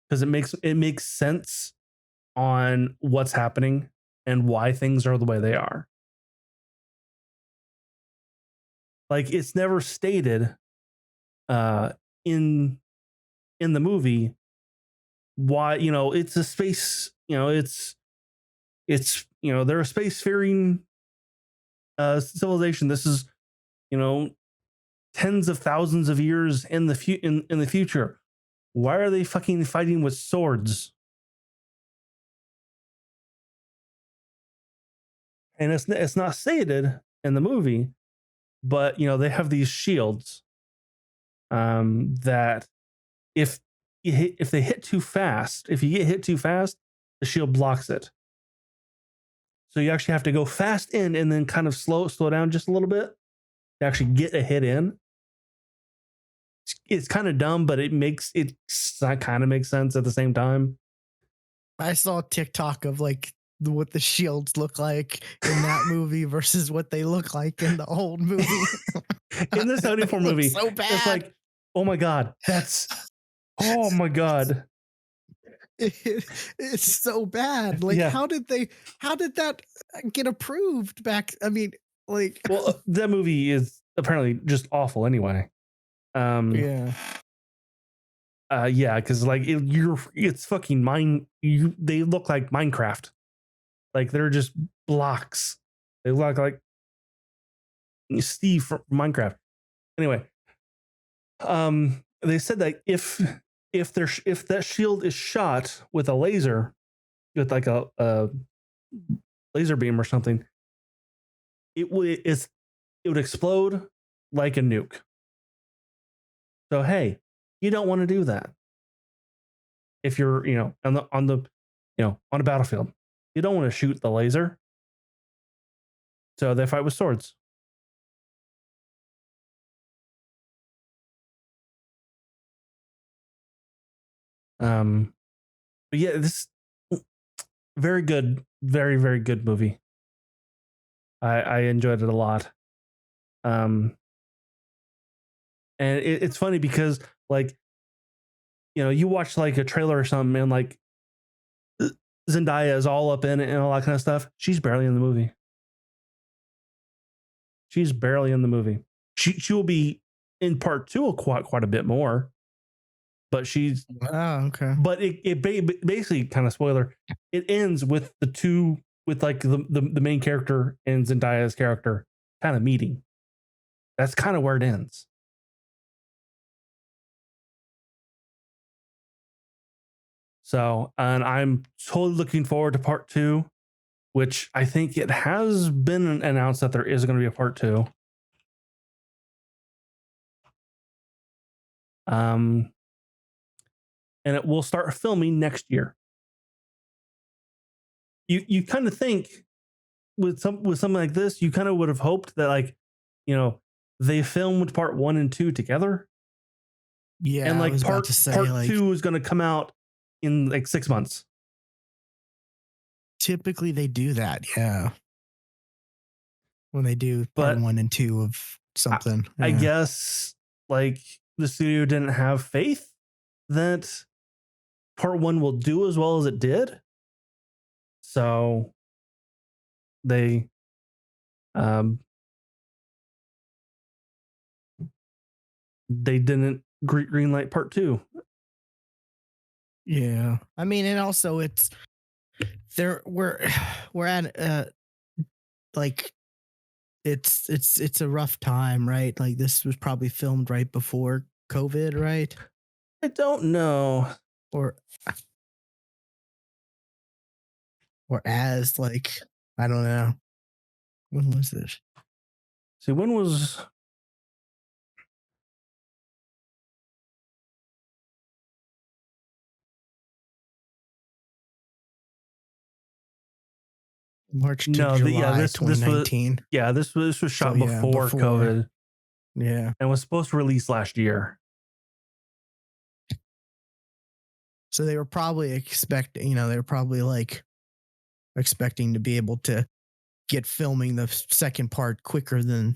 because it makes sense on what's happening and why things are the way they are. Like, it's never stated in the movie why, it's a space, it's they're a spacefaring civilization. This is, tens of thousands of years in the in the future. Why are they fucking fighting with swords? And it's not stated in the movie, but they have these shields that if they hit too fast, if you get hit too fast, the shield blocks it. So you actually have to go fast in and then kind of slow down just a little bit to actually get a hit in. It's kind of dumb, but it kind of makes sense at the same time. I saw a TikTok of like what the shields look like in that movie versus what they look like in the old movie. In the 74 movie, so bad. It's like, oh my god, oh my god. It's so bad. Like, yeah. how did that get approved back? I mean, like, well, that movie is apparently just awful anyway. Yeah, because like it's fucking they look like Minecraft. Like, they're just blocks. They look like Steve from Minecraft. Anyway, they said that if that shield is shot with a laser, with like a laser beam or something, it would explode like a nuke. So hey, you don't want to do that. If you're on a battlefield, you don't want to shoot the laser. So they fight with swords. But yeah, this very good, very, very good movie. I enjoyed it a lot. And it's funny because, like, you watch like a trailer or something and like Zendaya is all up in it and all that kind of stuff. She's barely in the movie. She will be in part 2 quite a bit more. But she's okay. But it basically, kind of spoiler, it ends with like the main character and Zendaya's character kind of meeting. That's kind of where it ends. So, and I'm totally looking forward to part 2, which I think it has been announced that there is going to be a part 2. And it will start filming next year. You kind of think with something like this, you kind of would have hoped that, like, they filmed part 1 and 2 together. Yeah, and like part 2 is going to come out in like 6 months. Typically they do that, yeah. When they do part 1 and 2 of something. I guess like the studio didn't have faith that part 1 will do as well as it did. So they didn't greenlight part 2. Yeah. I mean, and also it's we're at like it's a rough time, right? Like, this was probably filmed right before COVID, right? I don't know. Or as, like, I don't know. When was this? See, when was March to July 2019. This was shot before COVID. Yeah. And was supposed to release last year. So they were probably expecting to be able to get filming the second part quicker than,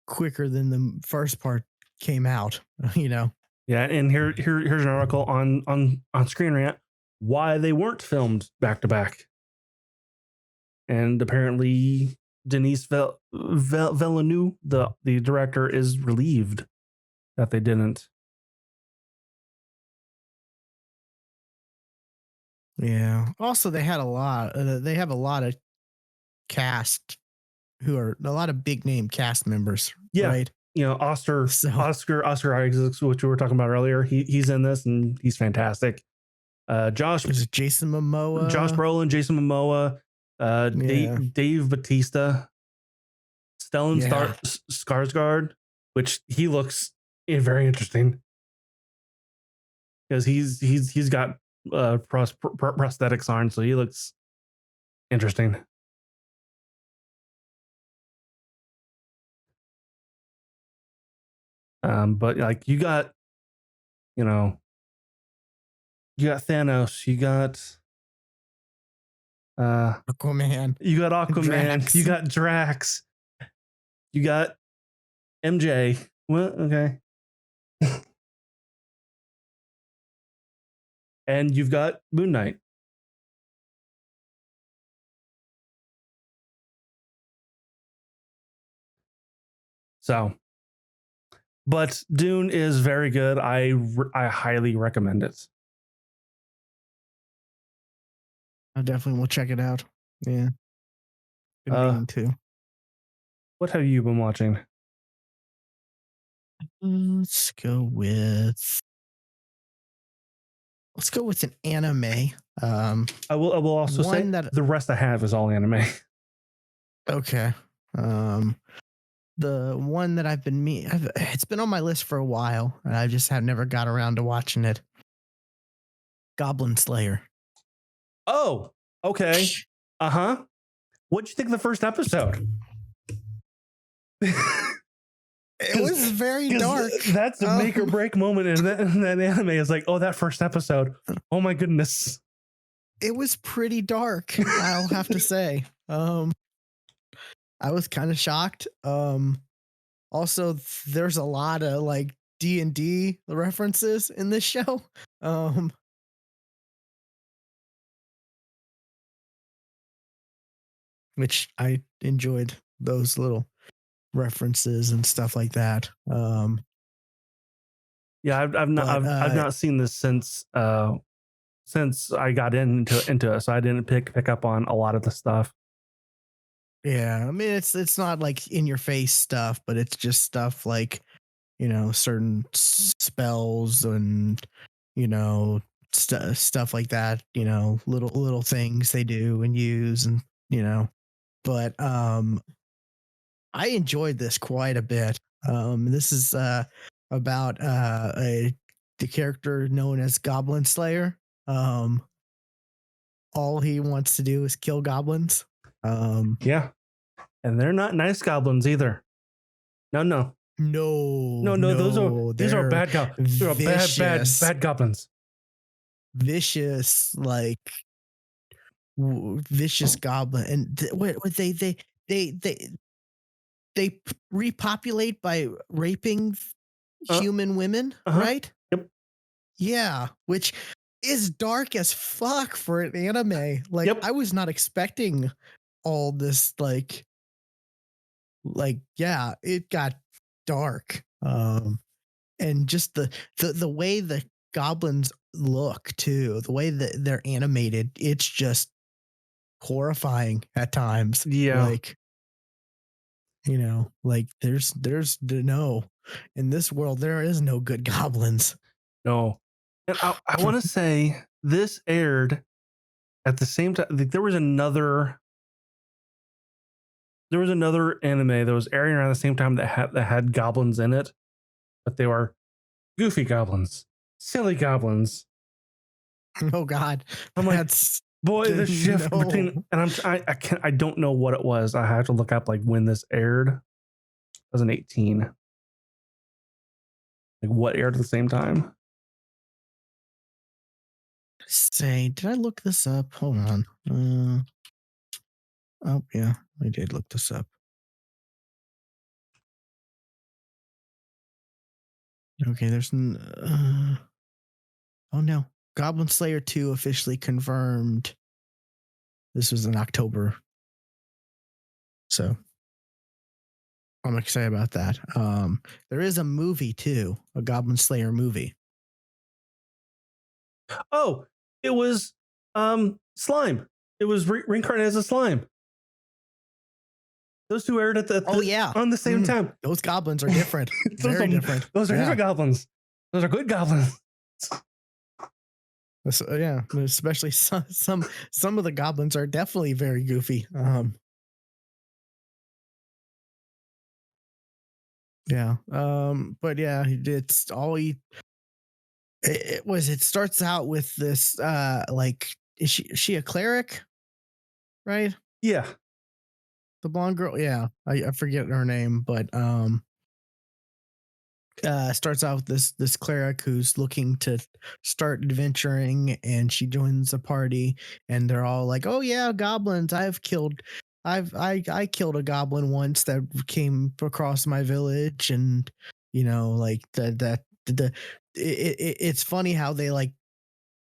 quicker than the first part came out, Yeah, and here's an article on Screen Rant why they weren't filmed back to back. And apparently Denis Villeneuve, the director, is relieved that they didn't. Yeah. Also, they have a lot of cast who are a lot of big name cast members. Yeah. Right. Oscar Isaacs, which we were talking about earlier. He's in this and he's fantastic. Jason Momoa, Josh Brolin, Jason Momoa, Dave Bautista, Stellan Skarsgård, which he looks very interesting because he's got prosthetics on, so he looks interesting. But like you got Thanos, you got Aquaman, you got Drax. You got Drax, you got MJ. Well, okay. And you've got Moon Knight. So, but Dune is very good. I highly recommend it. I definitely will check it out. Yeah. Too. What have you been watching? Let's go with an anime. I will also say that the rest I have is all anime. Okay. The one that it's been on my list for a while, and I just have never got around to watching it. Goblin Slayer. Oh, okay. What'd you think of the first episode? It was very dark. That's a make or break moment in that anime. Is like, oh, that first episode. Oh my goodness. It was pretty dark, I'll have to say. I was kind of shocked. Also, there's a lot of like D&D references in this show. Which I enjoyed those little references and stuff like that. Yeah, I've not seen this since I got into it, so I didn't pick up on a lot of the stuff. Yeah, I mean it's not like in your face stuff, but it's just stuff like certain spells and stuff like that. Little things they do and use and But I enjoyed this quite a bit. This is about the character known as Goblin Slayer. All he wants to do is kill goblins. Yeah, and they're not nice goblins either. No. These are bad goblins. They're bad goblins. Vicious, like vicious goblin, and they repopulate by raping human women, right? Yep. Yeah, which is dark as fuck for an anime. Like, I was not expecting all this. Like, yeah, it got dark. And just the way the goblins look too, the way that they're animated, it's just horrifying at times. Yeah. Like, there's no, in this world, there is no good goblins. No. And I want to say this aired at the same time. There was another anime that was airing around the same time that had goblins in it, but they were goofy goblins. silly goblins. Oh God, I'm like, boy, the shift between, and I don't know what it was. I have to look up like when this aired. 2018. Like what aired at the same time? Say, did I look this up? Hold on. Oh yeah, I did look this up. Okay, there's oh no, Goblin Slayer 2 officially confirmed. This was in October, so I'm excited about that. There is a movie too, a Goblin Slayer movie. Oh, it was slime. It was reincarnated as a slime. Those two aired at on the same time. Those goblins are different. Very different. Those are different goblins. Those are good goblins. Yeah, especially some of the goblins are definitely very goofy. Yeah. But yeah, it's all it starts out with this like is she a cleric? Right? Yeah. The blonde girl, yeah. I forget her name, but starts out with this cleric who's looking to start adventuring, and she joins a party, and they're all like, "Oh yeah, goblins! I killed a goblin once that came across my village," and like it's funny how they like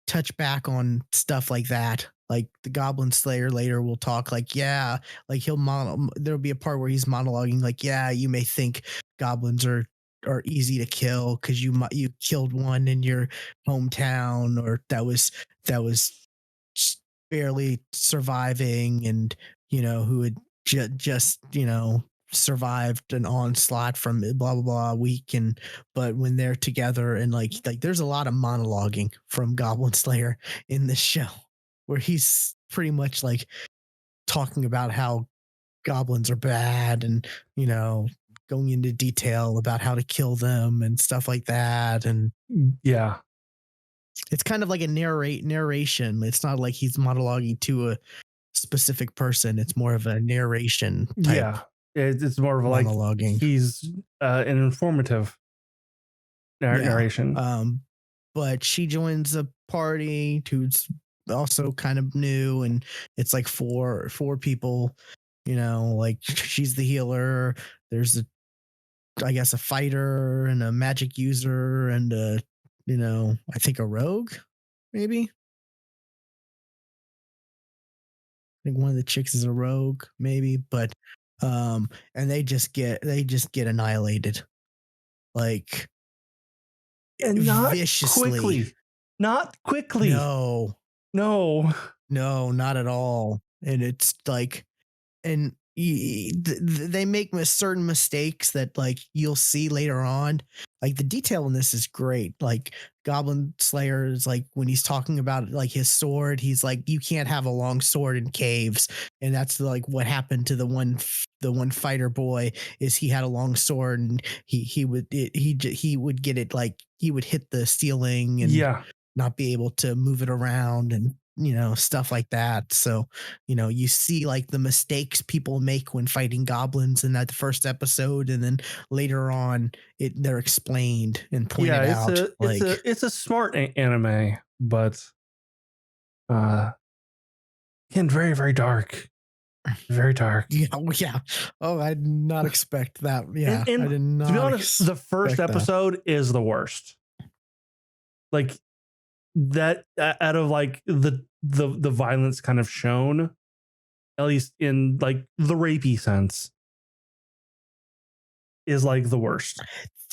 touch back on stuff like that. Like the Goblin Slayer later will talk like, yeah, like there'll be a part where he's monologuing like, yeah, you may think goblins are easy to kill because you killed one in your hometown, or that was barely surviving, and who had just survived an onslaught from blah blah blah week, but when they're together, and like there's a lot of monologuing from Goblin Slayer in this show where he's pretty much like talking about how goblins are bad, and going into detail about how to kill them and stuff like that. And yeah, it's kind of like a narration. It's not like he's monologuing to a specific person. It's more of a narration type. Yeah, it's more of like monologuing. He's an informative narration. But she joins a party who's also kind of new, and it's like four people. Like she's the healer. There's I guess a fighter and a magic user and I think a rogue, maybe. I think one of the chicks is a rogue, maybe, but and they just get annihilated, like, and not viciously. Not quickly. No, not at all. And it's like, and they make certain mistakes that like you'll see later on. Like the detail in this is great. Like Goblin Slayer is like, when he's talking about like his sword, he's like, you can't have a long sword in caves, and that's like what happened to the one fighter boy. Is he had a long sword, and he would get it, like he would hit the ceiling and not be able to move it around, and stuff like that. So you see like the mistakes people make when fighting goblins in that first episode, and then later on they're explained and pointed out. It's a smart anime, but again, very, very dark. Very dark. Yeah. Oh, I did not expect that. Yeah, and I did not. To be honest, the first episode is the worst. Like that, out of like the violence kind of shown, at least in like the rapey sense, is like the worst.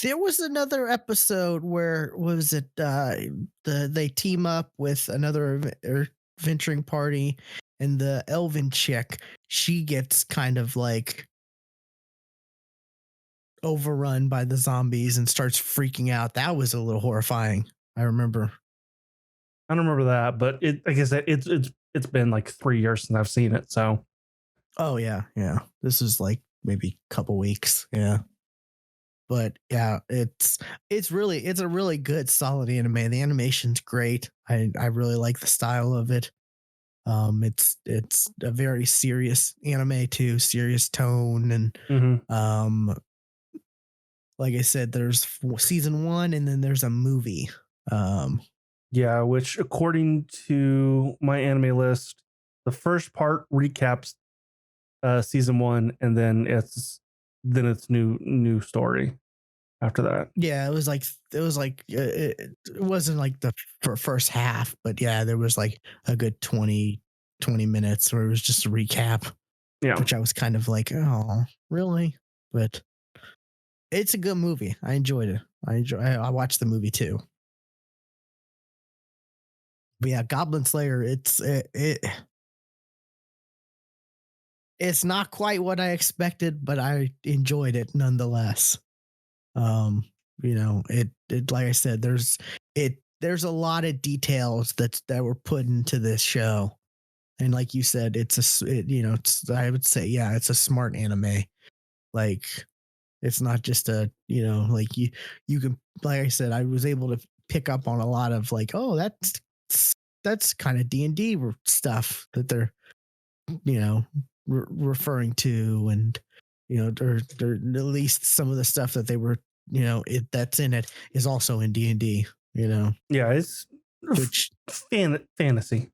There was another episode where they team up with another adventuring party, and the elven chick, she gets kind of like overrun by the zombies and starts freaking out. That was a little horrifying. I remember. I don't remember that, but like I said, it's been like 3 years since I've seen it. So, oh yeah. This is like maybe a couple weeks. Yeah. But yeah, it's a really good solid anime. The animation's great. I really like the style of it. It's a very serious anime too, serious tone, and like I said, there's season 1 and then there's a movie. Yeah, which according to my anime list, the first part recaps season 1, and then it's new story after that. Yeah, it was like it wasn't like the first half, but yeah, there was like a good 20 minutes where it was just a recap. Yeah, which I was kind of like, oh, really? But it's a good movie. I enjoyed it. I watched the movie too. But yeah, Goblin Slayer. It's not quite what I expected, but I enjoyed it nonetheless. It like I said, there's a lot of details that were put into this show, and like you said, I would say, yeah, it's a smart anime. Like, it's not just like you can, like I said, I was able to pick up on a lot of like, oh, that's kind of D&D stuff that they're, referring to, and or at least some of the stuff that they were, that's in it is also in D&D. Yeah, it's which fantasy.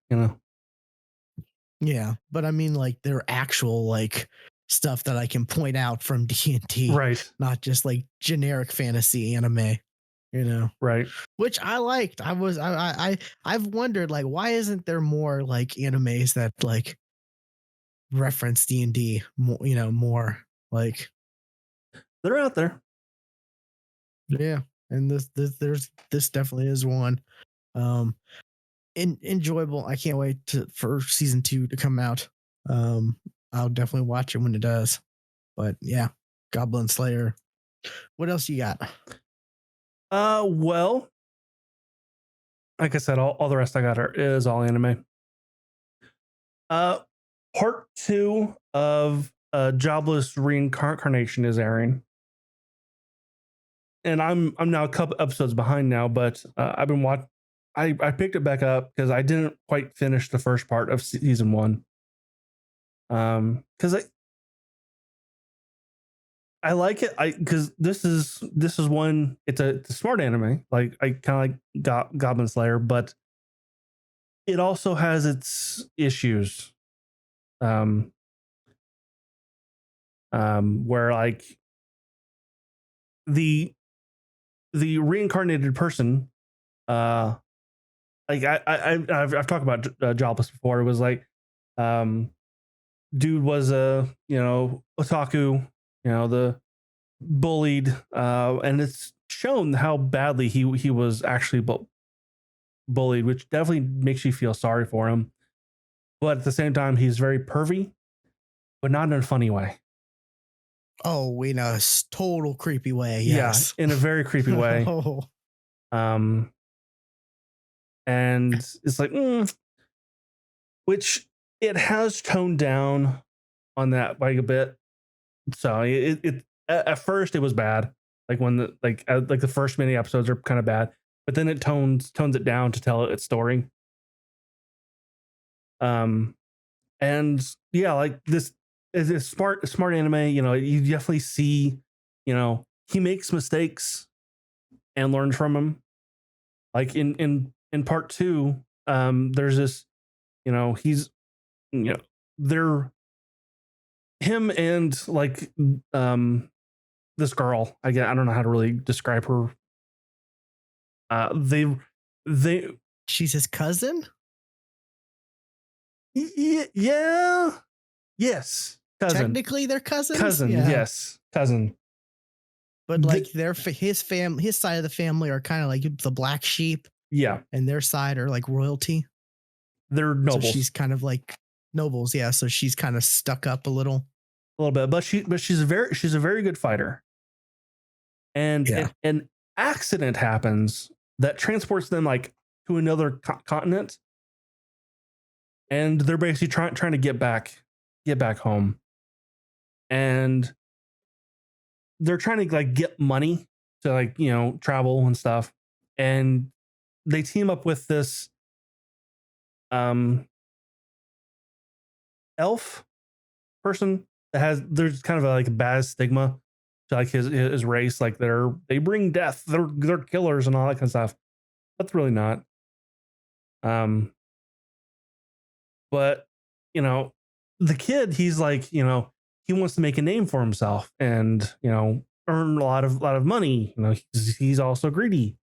Yeah, but I mean, like, they're actual like stuff that I can point out from D&D, Right, not just like generic fantasy anime. Right. Which I liked. I've wondered, like, why isn't there more like animes that like reference D&D more, more like, They're out there. yeah. And this definitely is one. Enjoyable. I can't wait for season 2 to come out. I'll definitely watch it when it does. But yeah, Goblin Slayer. What else you got? Well, like I said, all the rest I got is all anime. Part 2 of Jobless Reincarnation is airing, and I'm now a couple episodes behind now, but I've been watching. I picked it back up because I didn't quite finish the first part of season 1. Because I like it. Because this is one. It's a smart anime. Like, I kind of like Goblin Slayer, but it also has its issues. Where like the reincarnated person, like I've talked about Jobless before. It was like, dude was a otaku, the bullied, and it's shown how badly he was actually bullied, which definitely makes you feel sorry for him. But at the same time, he's very pervy, but not in a funny way. Oh, in a total creepy way. Yes. Yeah, in a very creepy way. Oh. And it's like, which it has toned down on that like a bit. So it at first it was bad, like when the first many episodes are kind of bad, but then it tones it down to tell its story. And yeah, like this is a smart anime. You definitely see, he makes mistakes and learns from them. Like in part 2, there's this, he's, they're him and like this girl. I don't know how to really describe her. They She's his cousin? Yeah. Yes. Cousin. Technically they're cousins. Cousin. Yeah. Yes. Cousin. But like his side of the family are kind of like the black sheep. Yeah. And their side are like royalty. They're nobles. So she's kind of like nobles. Yeah. So she's kind of stuck up a little bit, but she's a very good fighter. And an accident happens that transports them like to another continent, and they're basically trying to get back home. And they're trying to like get money to like, you know, travel and stuff. And they team up with this elf person that has, there's kind of like a bad stigma to like his race. Like they bring death, they're killers and all that kind of stuff. That's really not. But you know, the kid, he's like, you know, he wants to make a name for himself and, you know, earn a lot of money. You know, he's also greedy.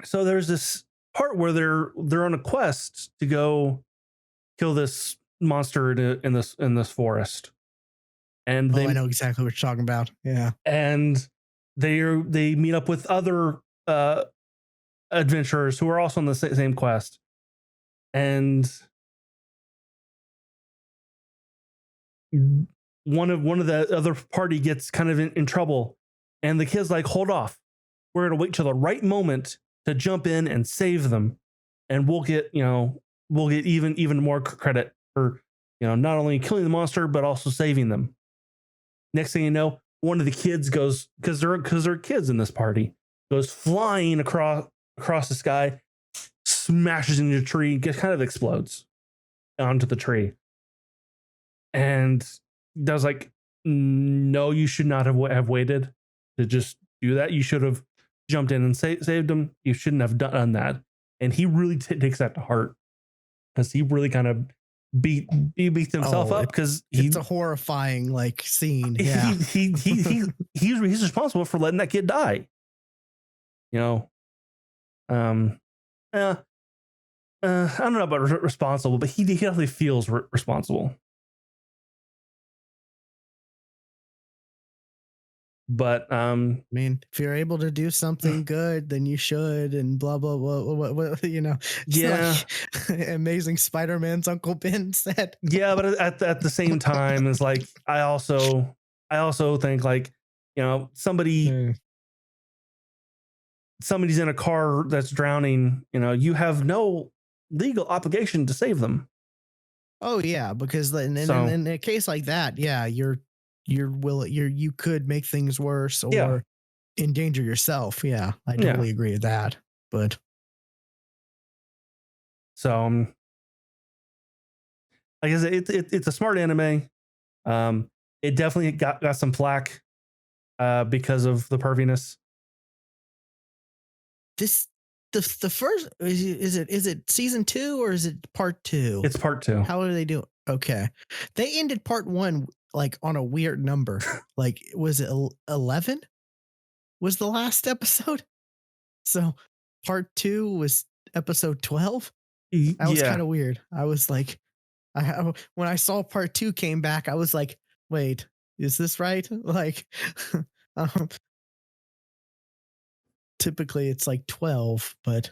So there's this part where they're on a quest to go kill this monster in this forest. And I know exactly what you're talking about. Yeah. And they meet up with other adventurers who are also on the same quest. And one of the other party gets kind of in trouble, and the kid's like, hold off, we're gonna wait till the right moment to jump in and save them, and we'll get even more credit for, you know, not only killing the monster but also saving them. Next thing you know, one of the kids goes, because there are kids in this party, goes flying across the sky, smashes into a tree, kind of explodes onto the tree. And Does like, no, you should not have waited to just do that. You should have jumped in and saved him. You shouldn't have done that. And he really takes that to heart, because he really kind of beats himself up, because it's a horrifying like scene. Yeah, he's responsible for letting that kid die. You know, I don't know about responsible, but he definitely feels responsible. But I mean, if you're able to do something good, then you should, and blah blah blah. You know, yeah. Like Amazing Spider-Man's Uncle Ben said. Yeah, but at the same time, it's like I also think, like, you know, somebody's in a car that's drowning. You know, you have no legal obligation to save them. Oh yeah, because in a case like that, yeah, you could make things worse or endanger yourself. Yeah, I totally agree with that. But so, I guess it's a smart anime. It definitely got some flack because of the perviness. The first is it season 2 or is it part 2? It's part 2. How are they doing? Okay, they ended part 1 like on a weird number. Like, was it 11? Was the last episode? So part 2 was episode 12. That was kind of weird. I was like, when I saw part 2 came back, I was like, wait, is this right? Like, typically it's like 12, but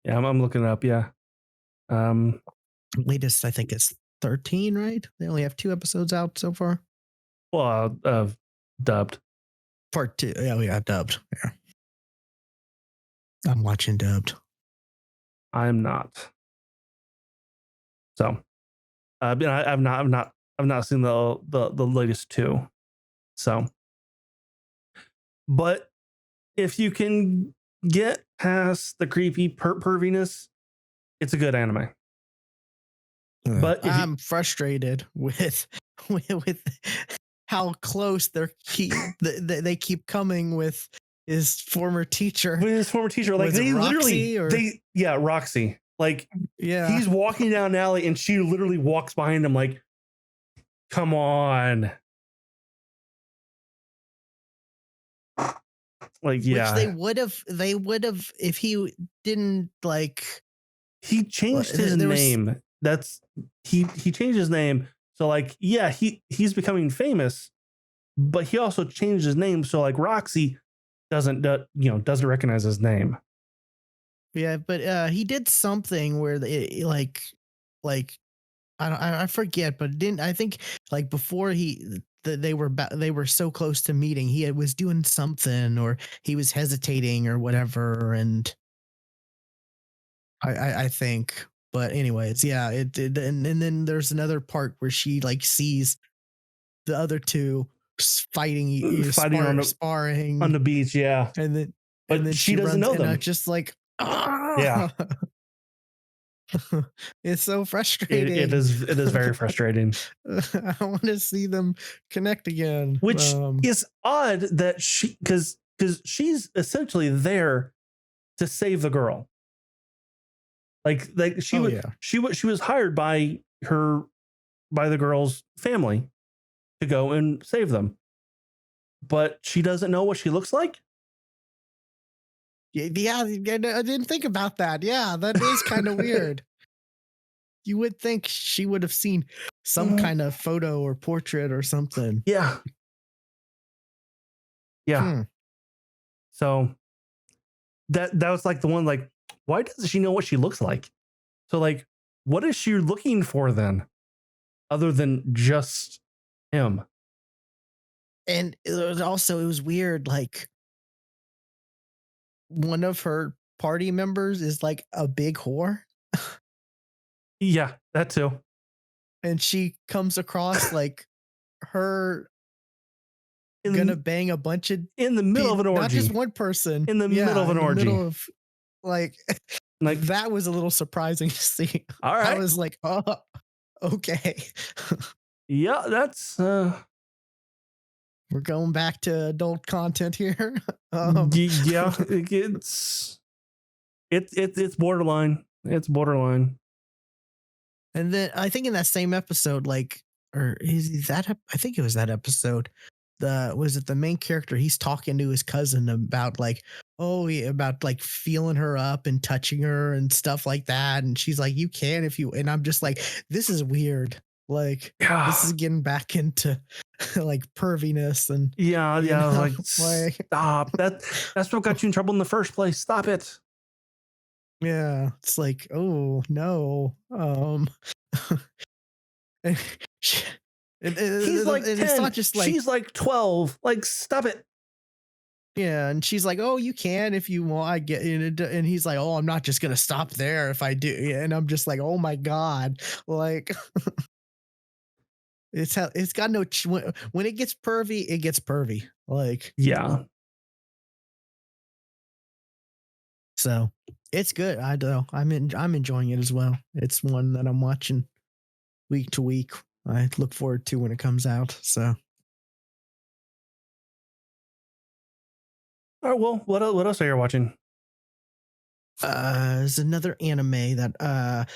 yeah, I'm looking it up. Yeah. Latest, I think it's 13, right? They only have 2 episodes out so far. Well, dubbed. Part 2. Yeah, we got dubbed. Yeah. I'm watching dubbed. I'm not. So, I've not seen the latest 2. So, but if you can get past the creepy perviness, it's a good anime. But I'm frustrated with how close they keep coming with his former teacher. With his former teacher, like they literally, Roxy. Like, he's walking down an alley and she literally walks behind him. Like, come on. Like, yeah. Which they would have if he didn't like. He changed his name. He changed his name. So like, yeah, he's becoming famous, but he also changed his name. So like Roxy doesn't recognize his name. Yeah, but he did something where they like I forget, but I think like before they were so close to meeting, he was doing something or he was hesitating or whatever, and I think But anyways, yeah, and then there's another part where she like sees the other two fighting, Fighting sparring on the beach, yeah. and then But she doesn't runs know and I them. just like, Yeah. It's so frustrating. It is very frustrating. I want to see them connect again. Which is odd that because she's essentially there to save the girl. Like she was hired by the girl's family to go and save them. But she doesn't know what she looks like? Yeah, I didn't think about that. Yeah, that is kind of weird. You would think she would have seen some kind of photo or portrait or something. Yeah. Yeah. So that was like the one, like, why doesn't she know what she looks like? So like, what is she looking for then? Other than just him. And it was weird, like one of her party members is like a big whore. Yeah, that too. And she comes across like her gonna bang a bunch of in the middle of an orgy. Not just one person. In the middle of an orgy. Middle of, like that was a little surprising to see. All right. I was like, oh, okay. Yeah, that's we're going back to adult content here. Yeah, it's borderline. It's borderline. And then I think in that same episode, like, or is that? I think it was that episode. Was it the main character? He's talking to his cousin about like, about like feeling her up and touching her and stuff like that. And she's like, "You can if you." And I'm just like, this is weird. Like, this is getting back into like perviness and yeah. Like, stop. That's what got you in trouble in the first place. Stop it. Yeah, it's like, oh no. He's like 10. It's not just like, she's like 12. Like, stop it. Yeah, and she's like, "Oh, you can if you want." I get it, and he's like, "Oh, I'm not just gonna stop there if I do." And I'm just like, "Oh my god!" Like, it's got no when it gets pervy, it gets pervy. Like, yeah. So it's good. I know. I'm enjoying it as well. It's one that I'm watching week to week. I look forward to when it comes out. So. All right. Well, what else are you watching? There's another anime that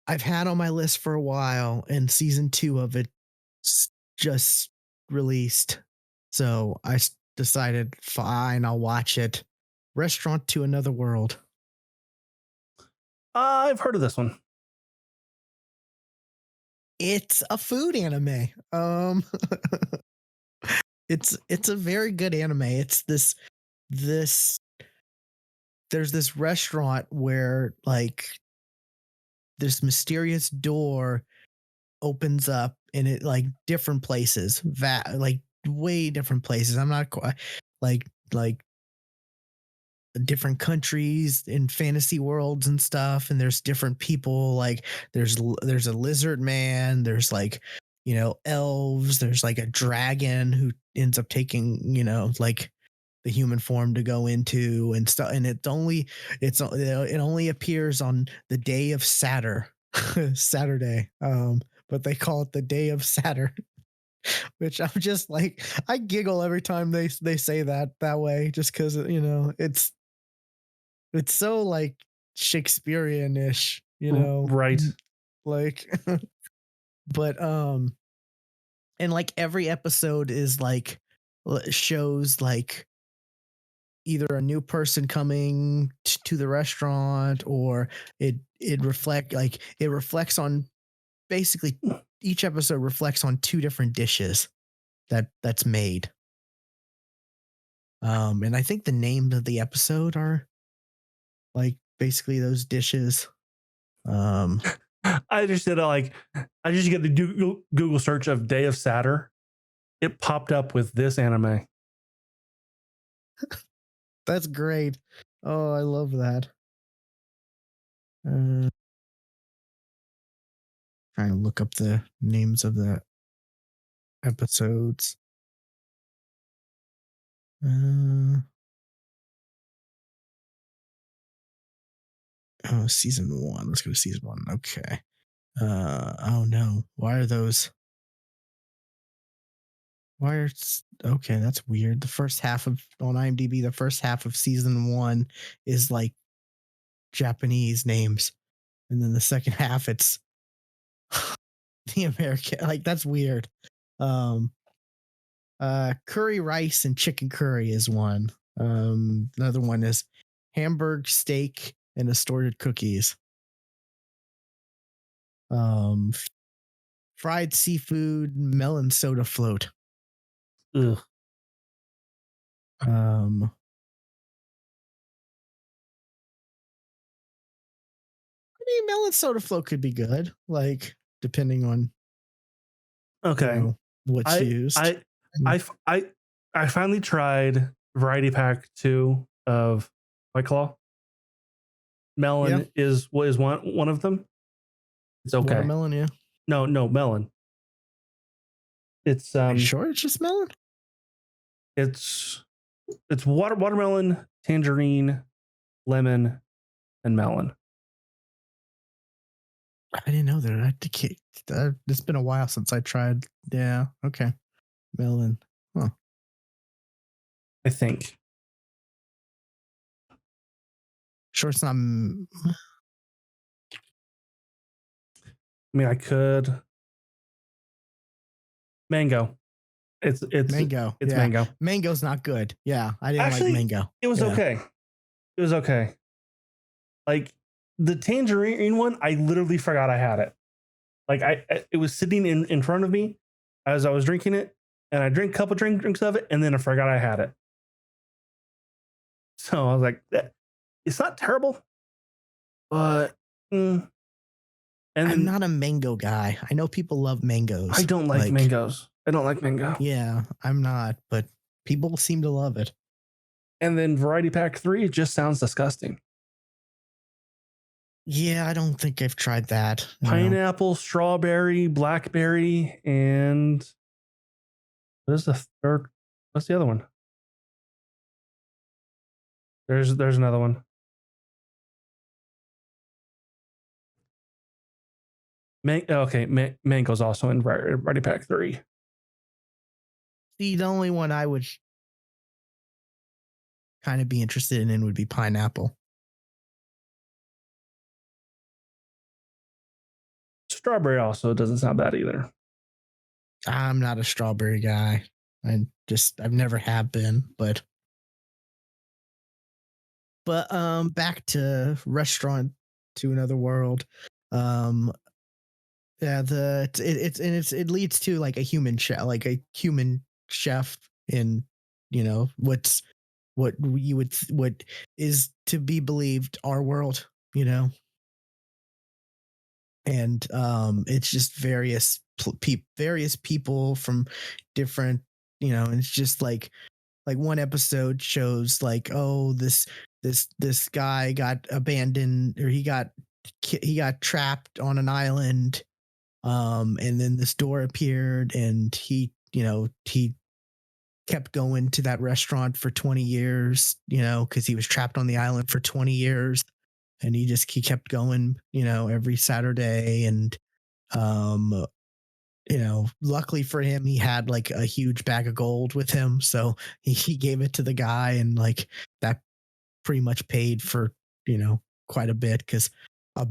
I've had on my list for a while, and season 2 of it just released. So I decided, fine, I'll watch it. Restaurant to Another World. I've heard of this one. It's a food anime. It's a very good anime. It's this there's this restaurant where like this mysterious door opens up and it like different places, like way different places. I'm not quite like different countries in fantasy worlds and stuff, and there's different people. Like there's a lizard man, there's like, elves, there's like a dragon who ends up taking, like the human form to go into and stuff. And it only appears on the day of Saturday. But they call it the day of Saturn, which I'm just like, I giggle every time they say that way, just because it's so like Shakespearean-ish, right? Like, but and like every episode is like shows like either a new person coming to the restaurant, or it reflects on, basically each episode reflects on 2 different dishes that's made. And I think the names of the episode are like basically those dishes. I just did I just get the Google search of Day of Saturn. It popped up with this anime. That's great. Oh, I love that. Trying to look up the names of the episodes. Season 1. Let's go to season 1. Okay. Oh no. Why are those? Okay, that's weird. The first half of on IMDb, the first half of season 1 is like Japanese names, and then the second half it's the American. Like that's weird. Curry rice and chicken curry is one. Another one is hamburg steak and assorted cookies. Fried seafood melon soda float. Ugh. I mean, melon soda float could be good, like depending on what's used. I finally tried variety pack 2 of White Claw. Melon is one of them. It's okay. Watermelon, yeah. No, melon. It's Are you sure it's just melon? It's watermelon, tangerine, lemon, and melon. I didn't know that. It's been a while since I tried. Yeah. Okay. Melon. Huh. I think. Sure, it's not. I mean, I could. Mango. It's mango. It's mango. Mango's not good. Yeah, I didn't like mango. It was okay. It was okay. Like the tangerine one, I literally forgot I had it. Like it was sitting in front of me as I was drinking it, and I drank a couple drinks of it, and then I forgot I had it. So I was like, it's not terrible, but and I'm not a mango guy. I know people love mangoes. I don't like mangoes. I don't like mango. Yeah, I'm not, but people seem to love it. And then variety pack 3 just sounds disgusting. Yeah, I don't think I've tried that. Pineapple, strawberry, blackberry, and what is the third? What's the other one? There's another one. Mango's also in variety pack 3. See, the only one I would kind of be interested in would be pineapple. Strawberry also doesn't sound bad either. I'm not a strawberry guy. I've never have been, but back to Restaurant to Another World. It leads to like a human chef in, what is to be believed our world, and it's just various people from different, and it's just like one episode shows like, oh, this guy got abandoned, or he got trapped on an island, and then this door appeared, and he kept going to that restaurant for 20 years, because he was trapped on the island for 20 years, and he kept going, every Saturday. And, luckily for him, he had like a huge bag of gold with him. So he gave it to the guy, and like that pretty much paid for, quite a bit, because a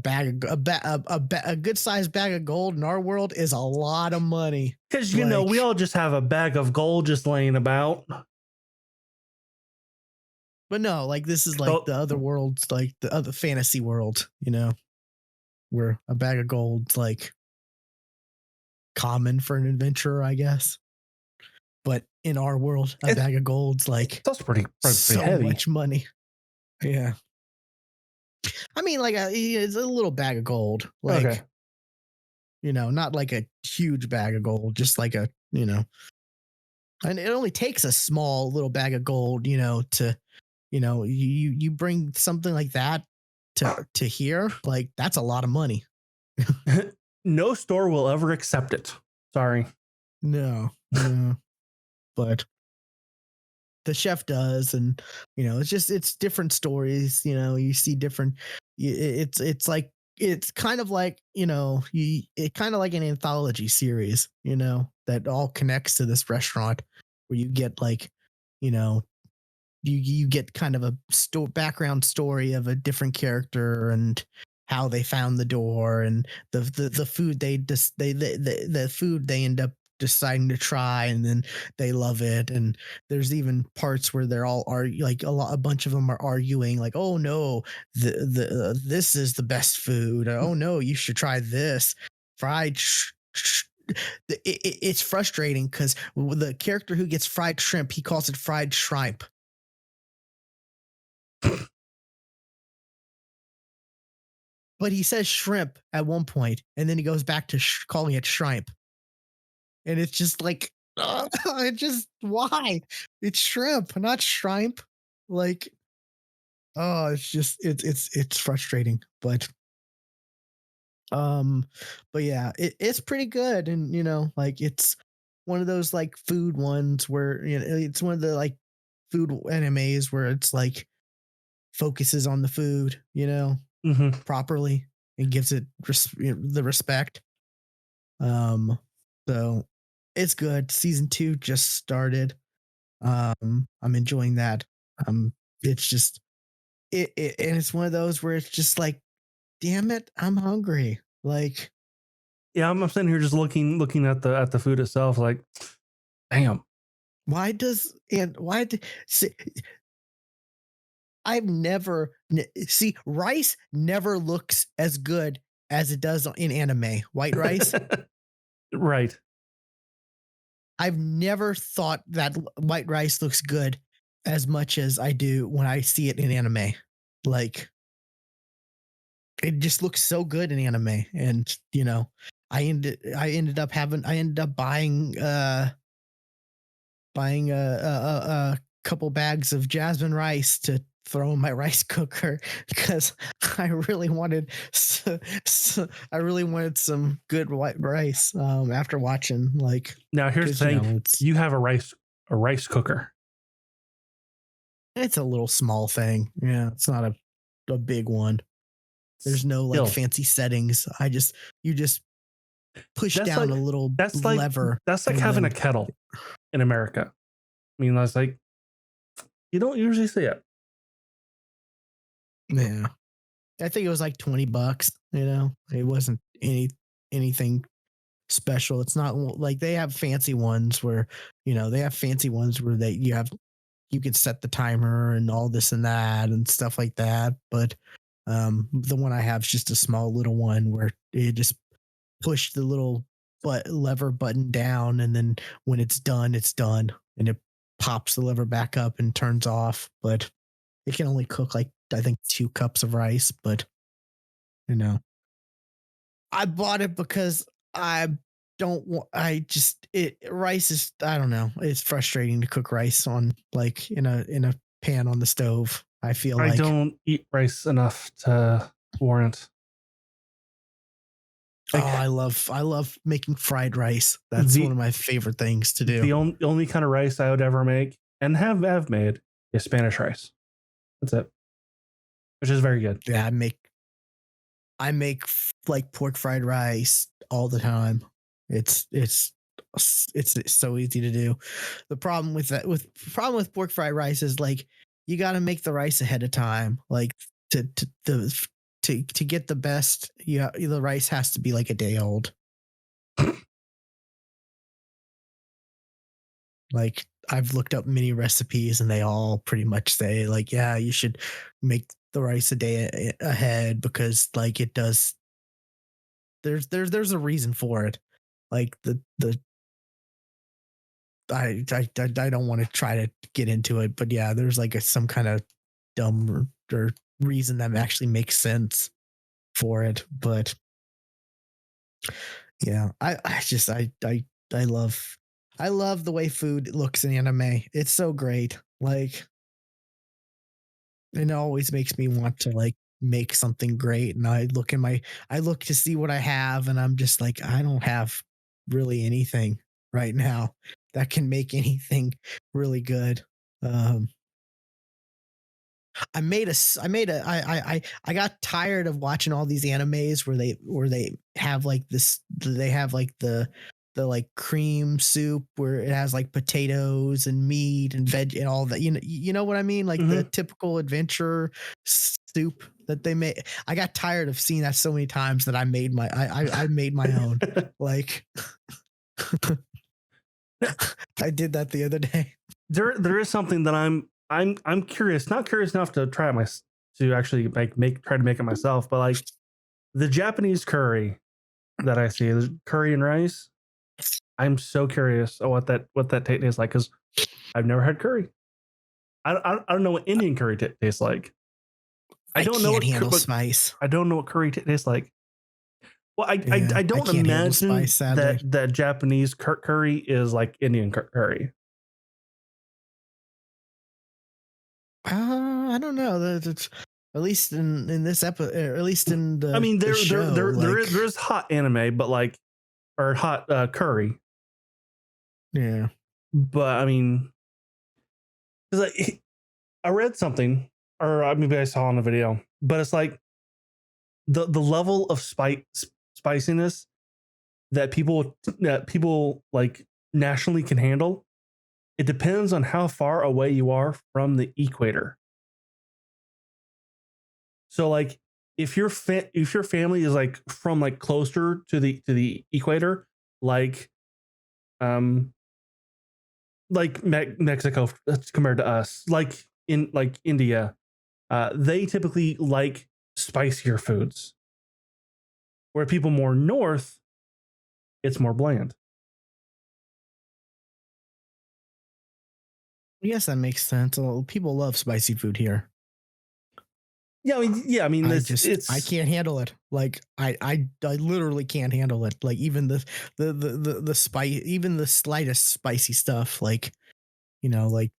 good sized bag of gold in our world is a lot of money. Because we all just have a bag of gold just laying about. But no, like this is like the other worlds, like the other fantasy world, where a bag of gold's like common for an adventurer, I guess. But in our world, a bag of gold's like that's pretty so heavy. Much money. Yeah. I mean, like it's a little bag of gold, like, okay. Not like a huge bag of gold, just like a, and it only takes a small little bag of gold, to, you bring something like that to here, like that's a lot of money. No store will ever accept it. Sorry. No. But the chef does, and it's different stories. You see different. It's like it's kind of like it kind of like an anthology series. That all connects to this restaurant, where you get like you know you get kind of a background story of a different character and how they found the door and the food the food they end up deciding to try, and then they love it. And there's even parts where they're all are like a bunch of them are arguing like, oh no, this is the best food, oh no, you should try this fried it's frustrating because the character who gets fried shrimp, he calls it fried shrimp. But he says shrimp at one point, and then he goes back to calling it shrimp. And it's just like, why? It's shrimp, not shrimp. Like, it's just, it's frustrating. But yeah, it's pretty good. And, like it's one of those like food ones where, it's one of the like food animes where it's like focuses on the food, properly and gives it the respect. So it's good. Season 2 just started. I'm enjoying that. It's just and it's one of those where it's just like, damn it, I'm hungry. Like, yeah, I'm sitting here just looking at the food itself, like, damn. I've never rice never looks as good as it does in anime. White rice. Right. I've never thought that white rice looks good as much as I do when I see it in anime. Like, it just looks so good in anime. And, I ended up buying a couple bags of jasmine rice to throw in my rice cooker because I really wanted some good white rice after watching. Like, now here's the thing, you have a rice cooker. It's a little small thing. Yeah, it's not a big one. There's no like fancy settings. You just push down a little lever. That's like having a kettle in America. I mean, that's like, you don't usually see it. Yeah. I think it was like $20, it wasn't anything special. It's not like they have fancy ones where, you could set the timer and all this and that and stuff like that. But the one I have is just a small little one where you just push the little lever button down, and then when it's done, and it pops the lever back up and turns off. But it can only cook like, I think, 2 cups of rice. But I bought it because I don't want. Rice is, I don't know. It's frustrating to cook rice on like in a pan on the stove. I feel like I don't eat rice enough to warrant. Like, I love making fried rice. That's one of my favorite things to do. The only kind of rice I would ever make and have made is Spanish rice. That's it. Which is very good. Yeah, I make like pork fried rice all the time. It's so easy to do. The problem with pork fried rice is like you got to make the rice ahead of time. Like to get the best, the rice has to be like a day old. Like, I've looked up many recipes and they all pretty much say like, yeah, you should make the rice a day ahead because like it does. There's a reason for it. Like I don't want to try to get into it, but yeah, there's like some kind of dumb or reason that actually makes sense for it. But yeah, I love the way food looks in anime. It's so great. Like, it always makes me want to like make something great. And I look to see what I have, and I'm just like, I don't have really anything right now that can make anything really good. Um, I got tired of watching all these animes where they have like the like cream soup where it has like potatoes and meat and veg and all that. You know what I mean? Like the typical adventure soup that they make. I got tired of seeing that so many times that I made my own. Like I did that the other day. There is something that I'm curious, not curious enough to try it to actually try to make it myself, but like the Japanese curry that I see, the curry and rice. I'm so curious what that tastes like, because I've never had curry. I don't know what Indian curry tastes like. I don't know what handle spice. I don't know what curry tastes like. Well, I don't imagine spice, that Japanese curry is like Indian curry. I don't know. That's at least in this episode, or at least in the. I mean, there is hot anime, but like, or hot curry. Yeah, but I mean, because I read something, or maybe I saw on a video, but it's like the level of spiciness that people like nationally can handle. It depends on how far away you are from the equator. So like if your family is like from like closer to the equator, like Mexico compared to us, like in like India, they typically like spicier foods. Where people more north, it's more bland. Yes, that makes sense. People love spicy food here. Yeah, I mean, I can't handle it. Like I literally can't handle it. Like even the spice, even the slightest spicy stuff, like like,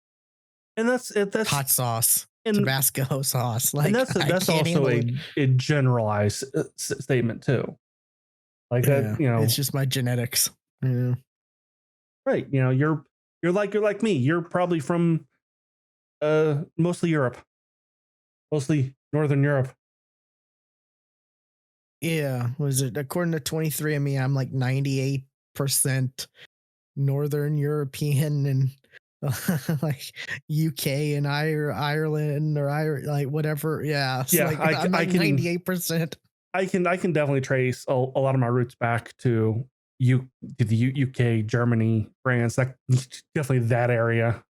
and that's hot sauce, Tabasco sauce. Like, and that's also a generalized statement too. Like that, it's just my genetics. Yeah. Right. You're like me. You're probably from mostly Europe. Mostly Northern Europe. Yeah. Was it according to 23andMe, I'm like 98% Northern European and like UK and Ireland or like whatever. Yeah. Yeah. Like, I'm like 98%. I can definitely trace a lot of my roots back to the UK, Germany, France. That definitely that area.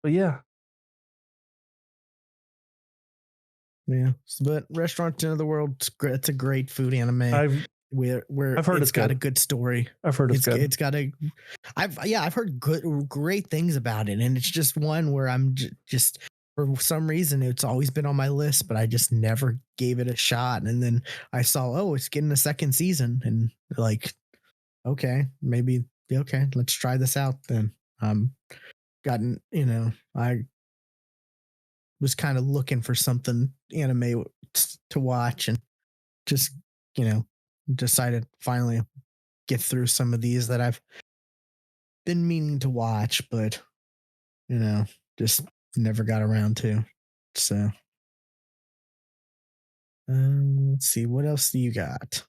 But yeah. Yeah. But Restaurant End of the World, it's a great food anime. Where I've heard it's got a good story. I've heard it's good. It's got I've heard great things about it, and it's just one where I'm just for some reason it's always been on my list, but I just never gave it a shot. And then I saw, it's getting a second season, and like, okay, maybe let's try this out then. I was kind of looking for something anime to watch, and just decided finally get through some of these that I've been meaning to watch, but just never got around to. So let's see, what else do you got?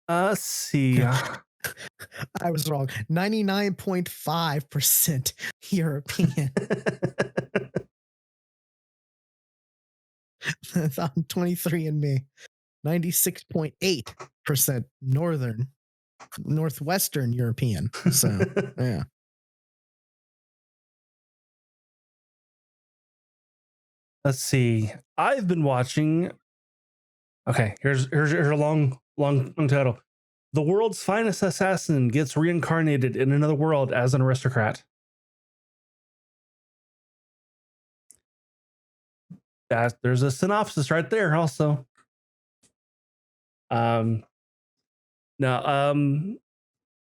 Let's see. I was wrong. 99.5% European. That's on 23andMe. 96.8% Northwestern European. So yeah. Let's see. I've been watching. Okay, here's a long title. The world's finest assassin gets reincarnated in another world as an aristocrat. There's a synopsis right there also. Now,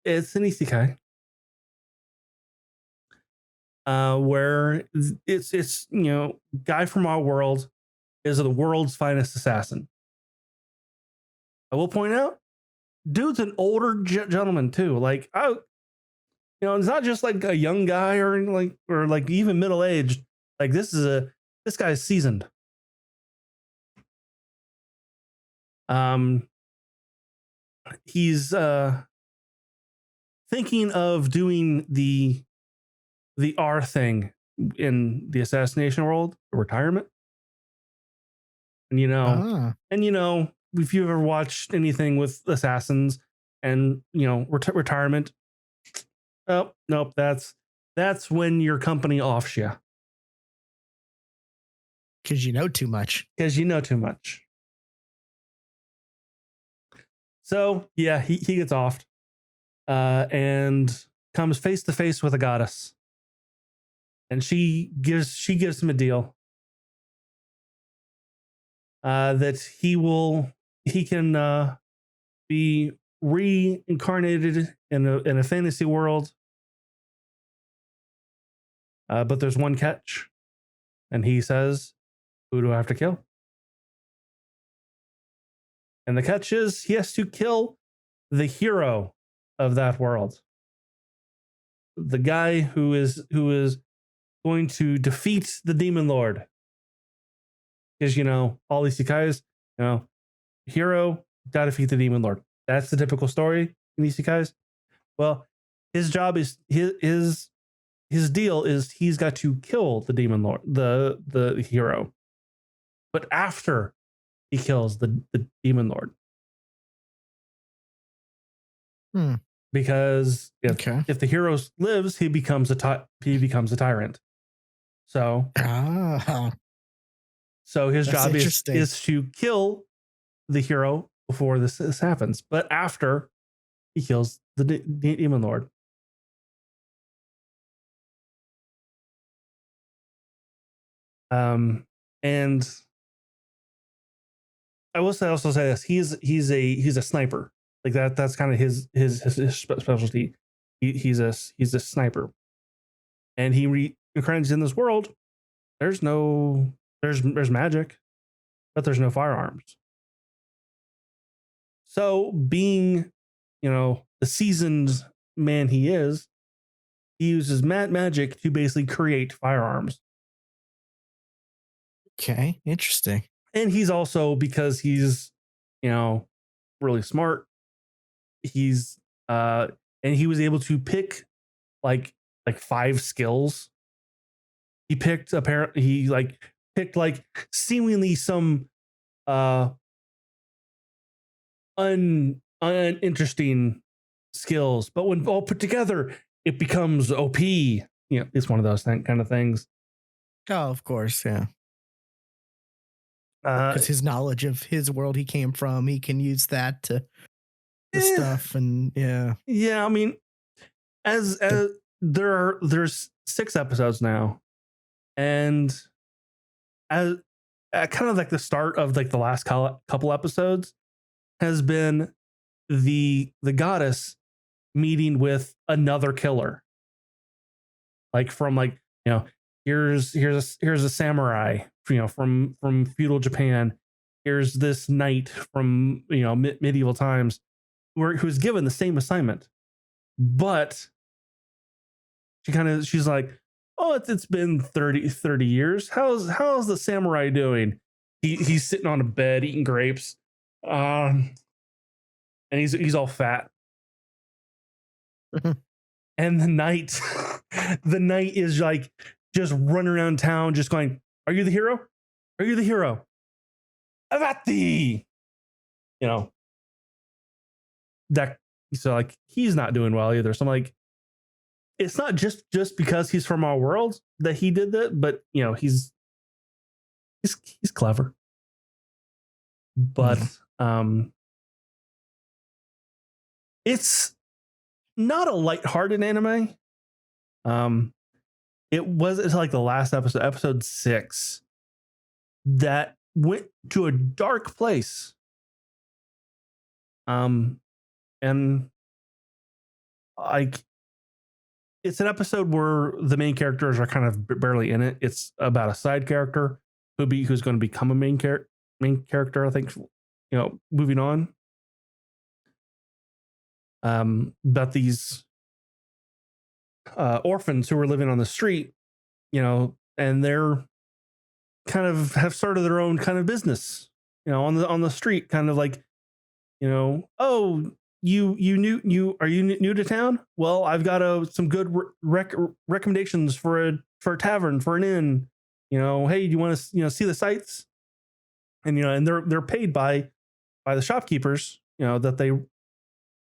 It's an isekai. Where it's guy from our world is the world's finest assassin. I will point out, dude's an older gentleman too. Like, it's not just like a young guy or like even middle aged. Like this guy's seasoned. He's thinking of doing the R thing in the assassination world, retirement. And if you've ever watched anything with assassins and retirement, oh nope, that's when your company offs you because you know too much. So yeah, he gets offed, and comes face to face with a goddess, and she gives him a deal. That he can be reincarnated in a fantasy world, but there's one catch, and he says, "Who do I have to kill?" And the catch is he has to kill the hero of that world, the guy who is going to defeat the demon lord. Because all these isekais, hero gotta defeat the demon lord. That's the typical story in isekais. Well, his job is his deal is he's got to kill the demon lord, the hero. But after he kills the demon lord, because if the hero lives, he becomes a tyrant. So his job is to kill the hero before this happens, but after he kills the demon lord. And I will also say this: he's a sniper. Like that's kind of his specialty. He's a sniper, and he reincarnates in this world. There's magic, but there's no firearms. So being, the seasoned man he uses magic to basically create firearms. Okay, interesting. And he's also, because he's, really smart, he's and he was able to pick like 5 skills. He picked seemingly some uninteresting skills, but when all put together, it becomes OP. It's one of those kind of things. Oh, of course, yeah. Because his knowledge of his world he came from, he can use that to the stuff, and yeah. I mean, as there's 6 episodes now, and as kind of like the start of like the last couple episodes has been the goddess meeting with another killer, like from here's a samurai, from feudal Japan. Here's this knight from medieval times, who's given the same assignment, but she's like, oh, it's been 30 years. How's the samurai doing? He's sitting on a bed eating grapes, and he's all fat. And the knight is like just running around town, just going, "Are you the hero? Are you the hero? Avati!" That, so like he's not doing well either. So I'm like, it's not just because he's from our world that he did that, but he's clever. But it's not a lighthearted anime. It's like the last episode 6, that went to a dark place. And like it's an episode where the main characters are kind of barely in it. It's about a side character who's going to become a main character. I think, moving on. About these orphans who are living on the street, and they're kind of have started their own kind of business, on the street, kind of like, oh, are you new to town? Well, I've got some good recommendations for a tavern, for an inn. Hey, do you want to see the sights? And and they're paid by the shopkeepers, that they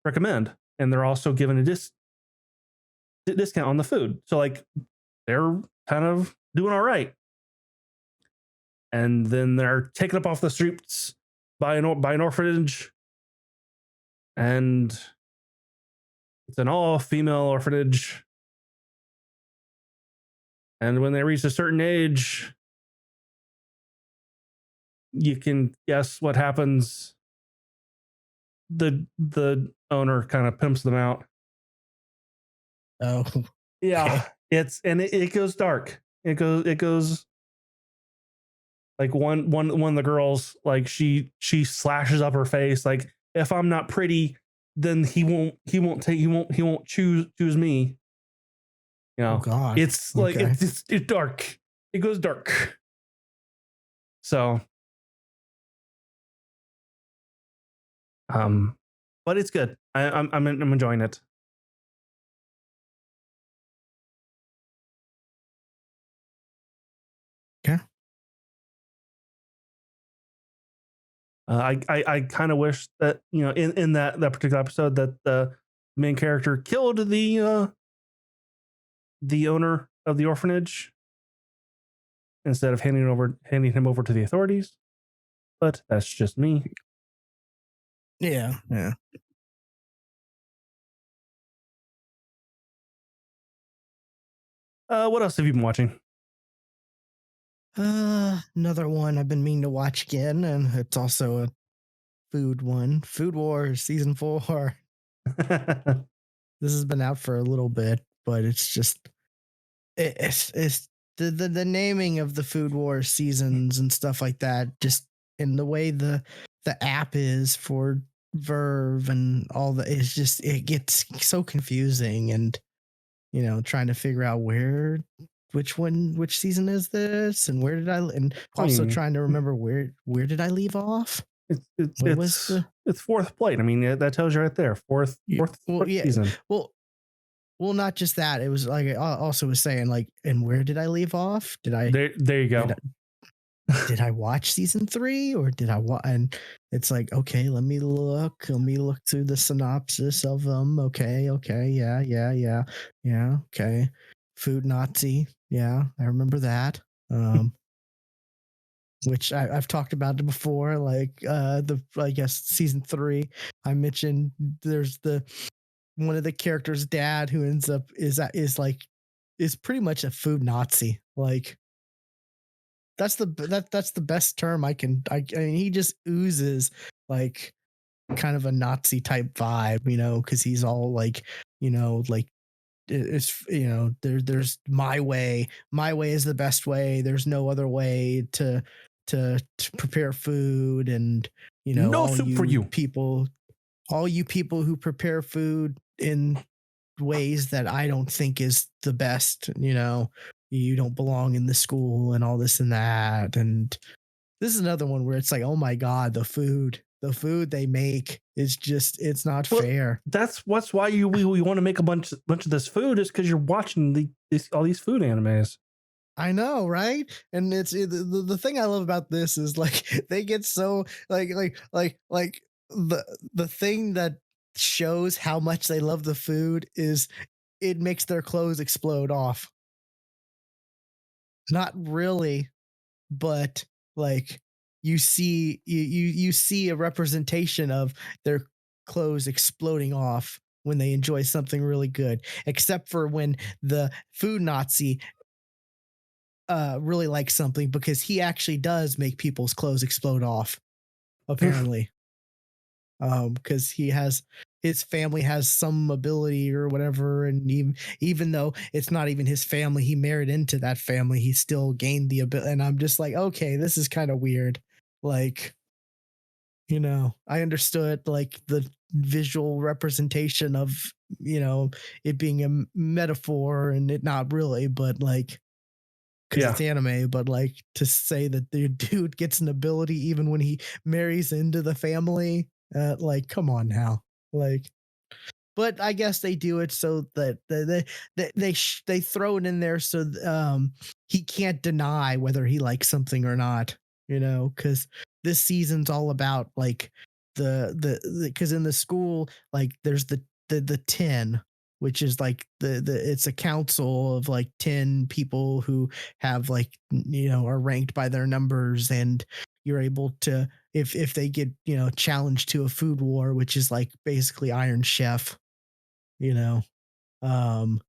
recommend, and they're also given a discount on the food. So like they're kind of doing all right. And then they're taken up off the streets by an orphanage, and it's an all-female orphanage. And when they reach a certain age, you can guess what happens. The owner kind of pimps them out. Oh, yeah. It goes dark. It goes like one of the girls, like she slashes up her face, like, if I'm not pretty, then he won't choose me. Oh God. It's like it's dark. It goes dark. So but it's good. I'm enjoying it. Okay. I kind of wish that, in that particular episode, that the main character killed the owner of the orphanage instead of handing him over to the authorities. But that's just me. Yeah. What else have you been watching? Another one I've been meaning to watch again, and it's also a food one. Food Wars Season 4. This has been out for a little bit, but it's just it's the naming of the Food Wars seasons and stuff like that, just in the way the app is for Verve and all the, it's just, it gets so confusing, and trying to figure out which season is this, and where did and also trying to remember where did I leave off. It's fourth plate. I mean, that tells you right there. Fourth season. Well, not just that. It was like, I also was saying, like, and where did I leave off? There you go. Did I watch season 3, or did I watch? And it's like, okay, let me look through the synopsis of them. Okay. Yeah. Okay. Food Nazi. Yeah. I remember that. Which I've talked about it before. Like, I guess season 3, I mentioned there's one of the characters' dad who ends up is pretty much a food Nazi. Like, that's the best term I mean, he just oozes like kind of a Nazi type vibe, because he's all like, like, it's, there's my way is the best way. There's no other way to prepare food, and no soup for you people, all you people who prepare food in ways that I don't think is the best, you don't belong in the school, and all this and that. And this is another one where it's like, oh my God, the food they make is just, it's not fair. That's why we want to make a bunch of this food, is because you're watching all these food animes. I know, right? And it's the thing I love about this is, like, they get so like the thing that shows how much they love the food is it makes their clothes explode off. Not really, but like you see a representation of their clothes exploding off when they enjoy something really good, except for when the food Nazi really likes something, because he actually does make people's clothes explode off, apparently. Because he has his family has some ability or whatever, and even though it's not even his family, he married into that family, he still gained the ability. And I'm just like, okay, this is kind of weird. Like, I understood like the visual representation of, it being a metaphor and it not really, but like, because it's anime, but like to say that the dude gets an ability even when he marries into the family, like, come on now. Like, but I guess they do it so that they throw it in there so he can't deny whether he likes something or not, because this season's all about like because in the school, like there's the 10, which is like the it's a council of like 10 people who have like, are ranked by their numbers, and you're able to, if they get, challenged to a food war, which is like basically Iron Chef, you know um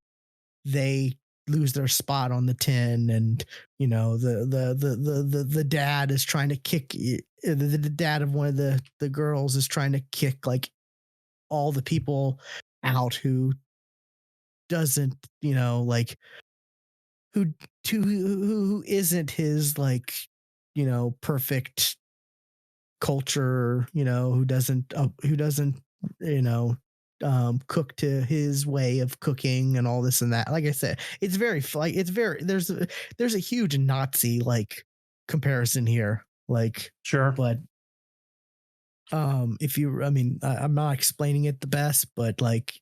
they lose their spot on the 10. And the dad is trying to kick, the dad of one of the girls is trying to kick like all the people out who doesn't, like who who isn't his like, perfect culture, who doesn't, you know cook to his way of cooking and all this and that. Like I said, it's very like it's very there's a huge Nazi like comparison here, like, Sure. but if you, I mean, I'm not explaining it the best, but like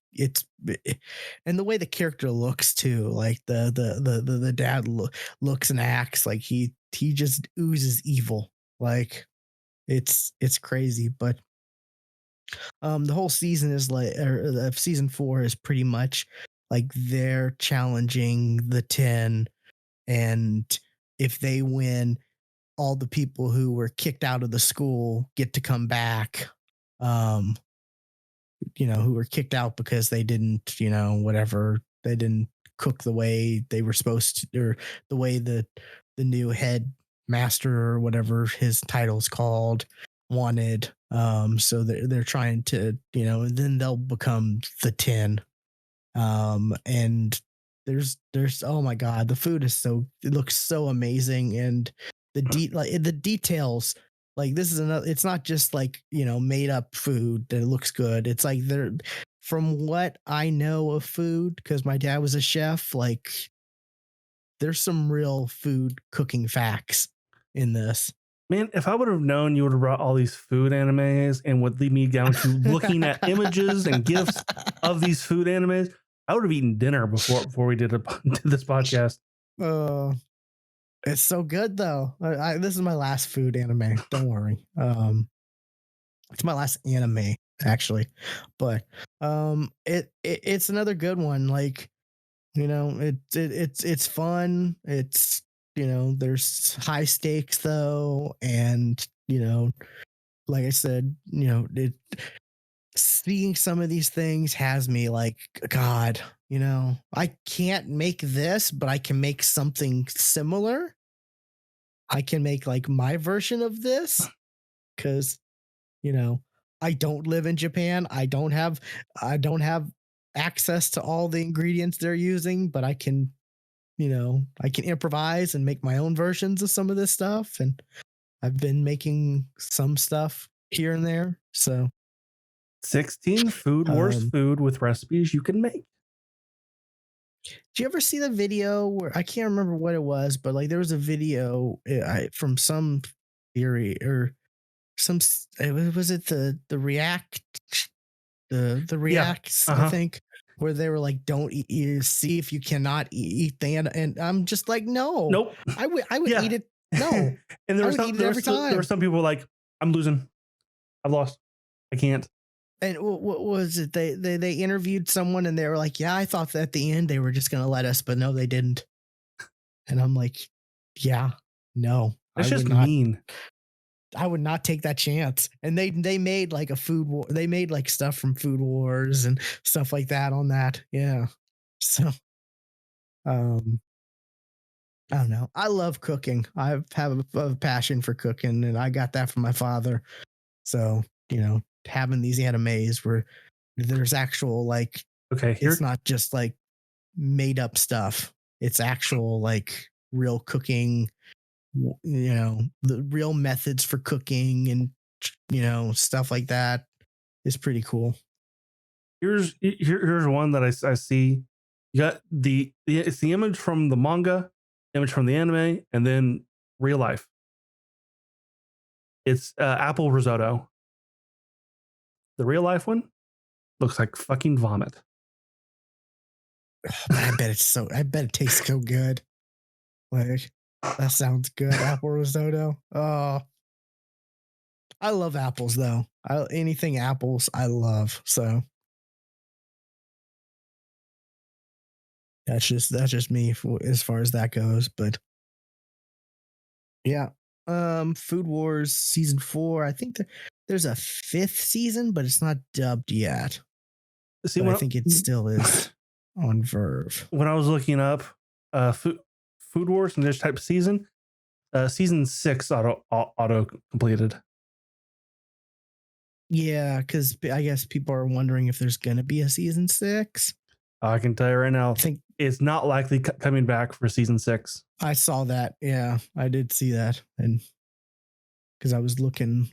and the way the character looks too, like the dad looks and acts like he just oozes evil. Like it's crazy. But the whole season is like, or season 4 is pretty much like they're challenging the 10, and if they win, all the people who were kicked out of the school get to come back. Um, who were kicked out because they didn't, whatever, they didn't cook the way they were supposed to, or the way the new head master or whatever his title's called wanted. So they're trying to, and then they'll become the 10. And there's oh my god, the food is it looks so amazing, and the details, like this is another, it's not just like, made up food that looks good. It's like they're, from what I know of food, because my dad was a chef, like there's some real food cooking facts in this. Man, if I would have known you would have brought all these food animes and would lead me down to looking at images and gifs of these food animes, I would have eaten dinner before we did this podcast. It's so good though. This is my last food anime. Don't worry. It's my last anime actually, but it's another good one. Like, it's fun. It's, there's high stakes though, and like I said, seeing some of these things has me like, God, I can't make this, but I can make something similar. I can make like my version of this, because, I don't live in Japan. I don't have access to all the ingredients they're using, but I can, I can improvise and make my own versions of some of this stuff. And I've been making some stuff here and there. So 16 Food Wars food with recipes you can make. Did you ever see the video where, I can't remember what it was, but like there was a video from some theory or some, was it the React, the Reacts, I think, where they were like, don't eat, see if you cannot eat the, and I'm just like, no, nope, I would eat it. No. And there were some people like, I'm losing, I've lost, I can't. And what was it? They interviewed someone and they were like, yeah, I thought that at the end they were just going to let us, but no, they didn't. And I'm like, yeah, no, that's just mean. I would not take that chance. And they made like a food war. They made like stuff from Food Wars and stuff like that on that. Yeah. So, I don't know. I love cooking. I have a passion for cooking, and I got that from my father. So, having these animes were There's actual like, okay, here it's not just like made up stuff. It's actual like real cooking, the real methods for cooking and stuff like that is pretty cool. here's one that I see. You got it's the image from the manga, image from the anime, and then real life. It's apple risotto. The real life one looks like fucking vomit. I bet it tastes so good. Like, that sounds good. Apple risotto. Oh, I love apples though. Anything apples, I love. So that's just me as far as that goes. But yeah, Food Wars season 4. I think there's a 5th season, but it's not dubbed yet. See, I think it still is on Verve. When I was looking up Food Wars and this type of season, season 6 auto completed. Yeah, because I guess people are wondering if there's going to be a season 6. I can tell you right now, I think it's not likely coming back for season 6. I saw that. Yeah, I did see that. And because I was looking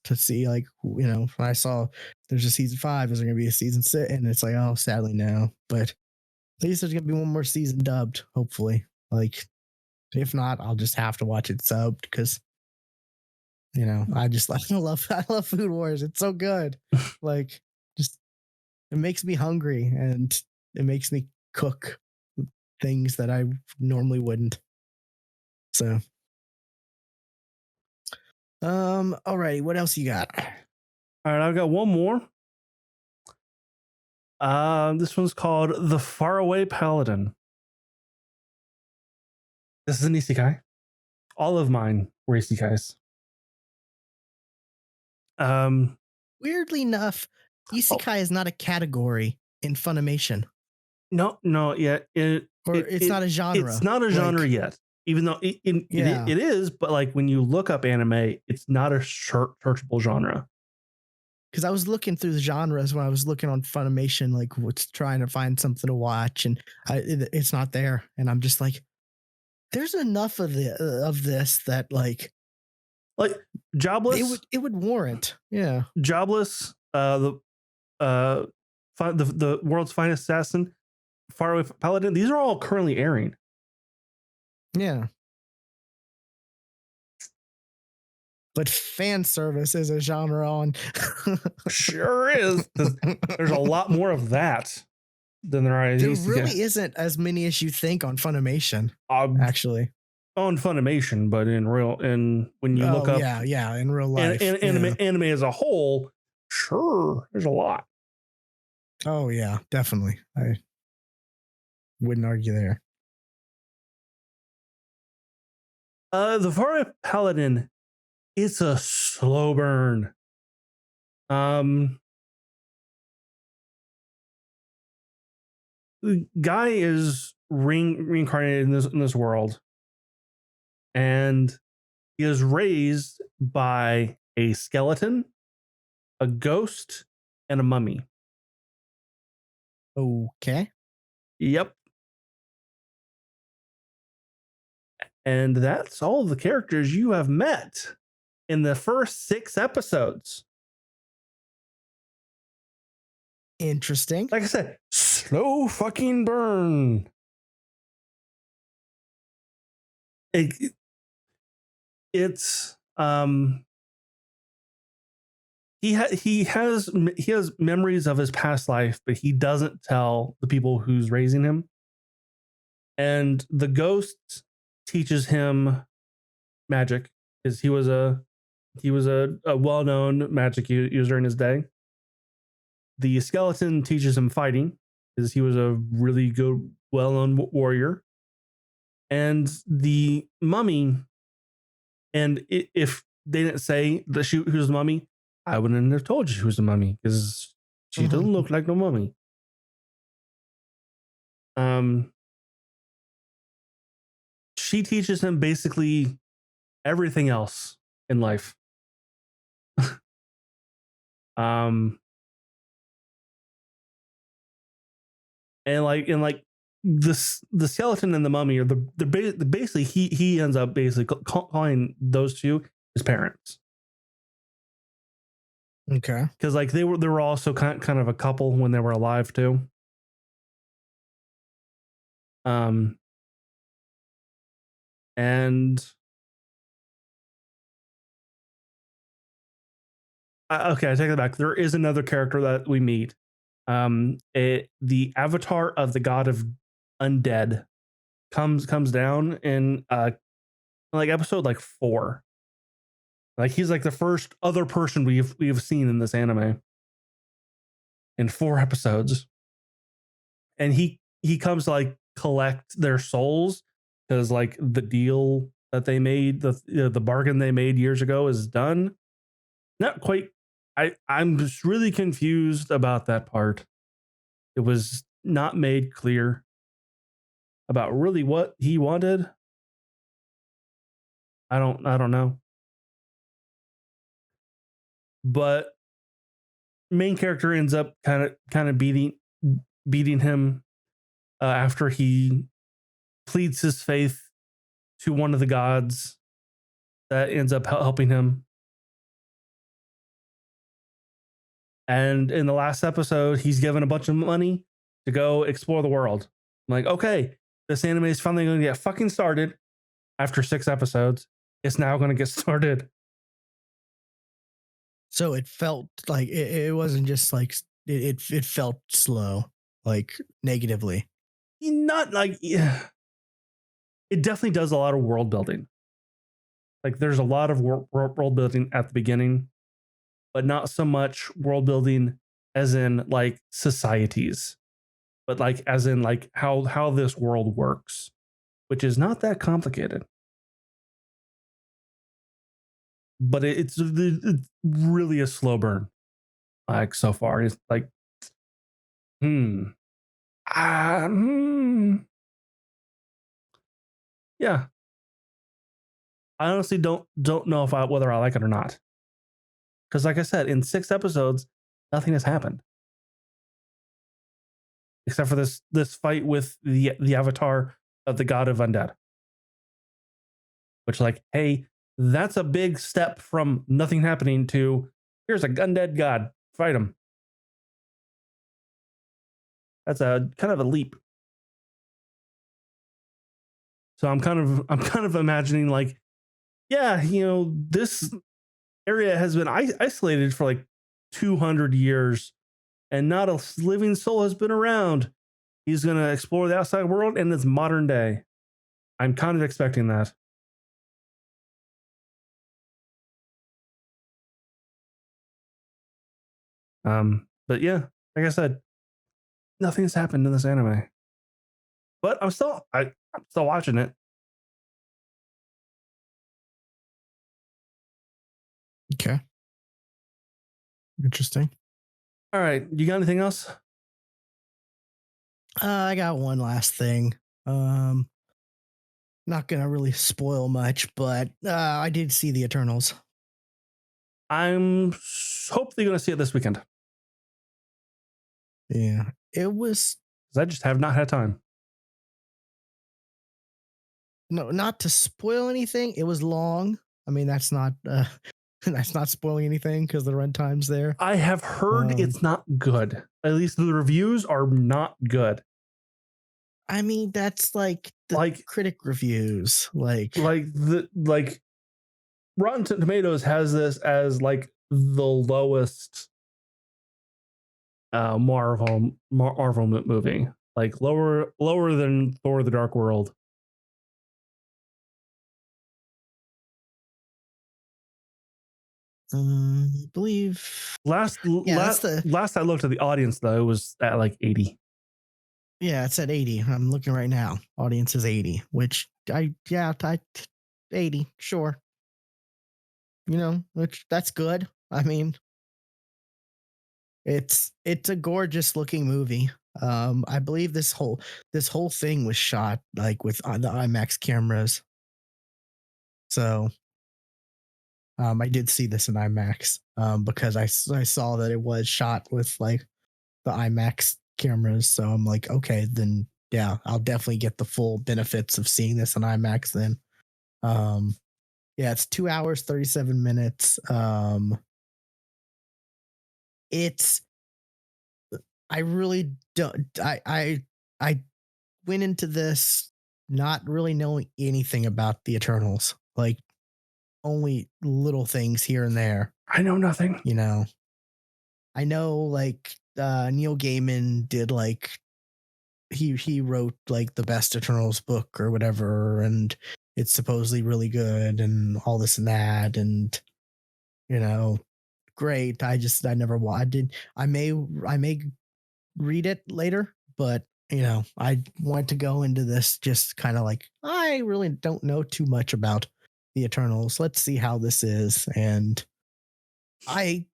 to see, like, when I saw there's a season 5, is there going to be a season 6? And it's like, oh, sadly, no. But at least there's going to be one more season dubbed, hopefully. Like, if not, I'll just have to watch it subbed because, I love Food Wars. It's so good. Like, just, it makes me hungry and it makes me cook things that I normally wouldn't. So, alrighty, what else you got? All right, I've got one more. This one's called The Faraway Paladin. This is an isekai. All of mine were isekais. Weirdly enough, isekai is not a category in Funimation. No, yeah. It's not a genre. It's not a genre yet, even though it is. But like when you look up anime, it's not a searchable genre. Because I was looking through the genres when I was looking on Funimation, like what's trying to find something to watch, and it's not there. And I'm just like, there's enough of this that like Jobless. It would warrant, yeah. Jobless. The World's Finest Assassin, Faraway Paladin. These are all currently airing. Yeah. But fan service is a genre on. Sure is. There's a lot more of that than there is. There really isn't as many as you think on Funimation. Actually, on Funimation, but when you look up, in real life, anime as a whole, sure, there's a lot. Oh yeah, definitely. I wouldn't argue there. The Faraway Paladin. It's a slow burn. The guy is reincarnated in this world, and he is raised by a skeleton, a ghost, and a mummy. Okay. Yep. And that's all the characters you have met in the first 6 episodes. Interesting. Like I said, slow fucking burn. It's he has memories of his past life, but he doesn't tell the people who's raising him. And the ghost teaches him magic because he was a well-known magic user in his day. The skeleton teaches him fighting because he was a really good, well-known warrior. And the mummy, and if they didn't say that she was the mummy, I wouldn't have told you she was the mummy because she doesn't look like no mummy. She teaches him basically everything else in life. and this the skeleton and the mummy are basically he ends up basically calling those two his parents. Okay. Because like they were also kind of a couple when they were alive too. And okay, I take it back. There is another character that we meet. The avatar of the God of Undead comes down in like episode like 4. Like he's like the first other person we've seen in this anime in 4 episodes, and he comes to like collect their souls because like the deal that they made, the bargain they made years ago is done. Not quite. I'm just really confused about that part. It was not made clear about really what he wanted. I don't know. But main character ends up kind of beating him after he pleads his faith to one of the gods that ends up helping him. And in the last episode, he's given a bunch of money to go explore the world. I'm like, okay, this anime is finally going to get fucking started after 6 episodes. It's now going to get started. So it felt like it wasn't just like it felt slow, like negatively. Not like, yeah. It definitely does a lot of world building. Like there's a lot of world building at the beginning, but not so much world building as in like societies, but like as in like how this world works, which is not that complicated. But it's really a slow burn. Like so far, it's like, yeah. I honestly don't know whether I like it or not. Because like I said, in 6 episodes, nothing has happened. Except for this fight with the avatar of the God of Undead. Which like, hey, that's a big step from nothing happening to here's a undead god, fight him. That's a kind of a leap. So I'm kind of imagining like, yeah, this area has been isolated for like 200 years and not a living soul has been around. He's going to explore the outside world in this modern day. I'm kind of expecting that. But yeah, like I said, nothing's happened in this anime. But I'm still watching it. Okay. Interesting. All right. You got anything else? I got one last thing. Not gonna really spoil much, but I did see the Eternals. I'm hopefully gonna see it this weekend. Yeah, it was. I just have not had time. No, not to spoil anything. It was long. I mean, that's not that's not spoiling anything because the runtime's there. I have heard it's not good. At least the reviews are not good. I mean, that's like the critic reviews. Like Rotten Tomatoes has this as like the lowest Marvel movie, like lower than Thor: The Dark World. Believe last I looked at the audience though, it was at like 80. Yeah, it's at 80. I'm looking right now. Audience is 80, which 80, sure. Which that's good. I mean, it's a gorgeous looking movie. I believe this whole thing was shot like with the IMAX cameras. So, I did see this in IMAX because I saw that it was shot with like the IMAX cameras. So I'm like, okay, then yeah, I'll definitely get the full benefits of seeing this on IMAX then. Yeah, it's 2 hours, 37 minutes. It's I really don't I went into this not really knowing anything about the Eternals. Like only little things here and there. I know nothing. You know. I know like Neil Gaiman did like he wrote like the best Eternals book or whatever, and it's supposedly really good and all this and that, and you know, great. I never I did I may read it later, but you know, I want to go into this just kind of like I really don't know too much about the Eternals. Let's see how this is. And like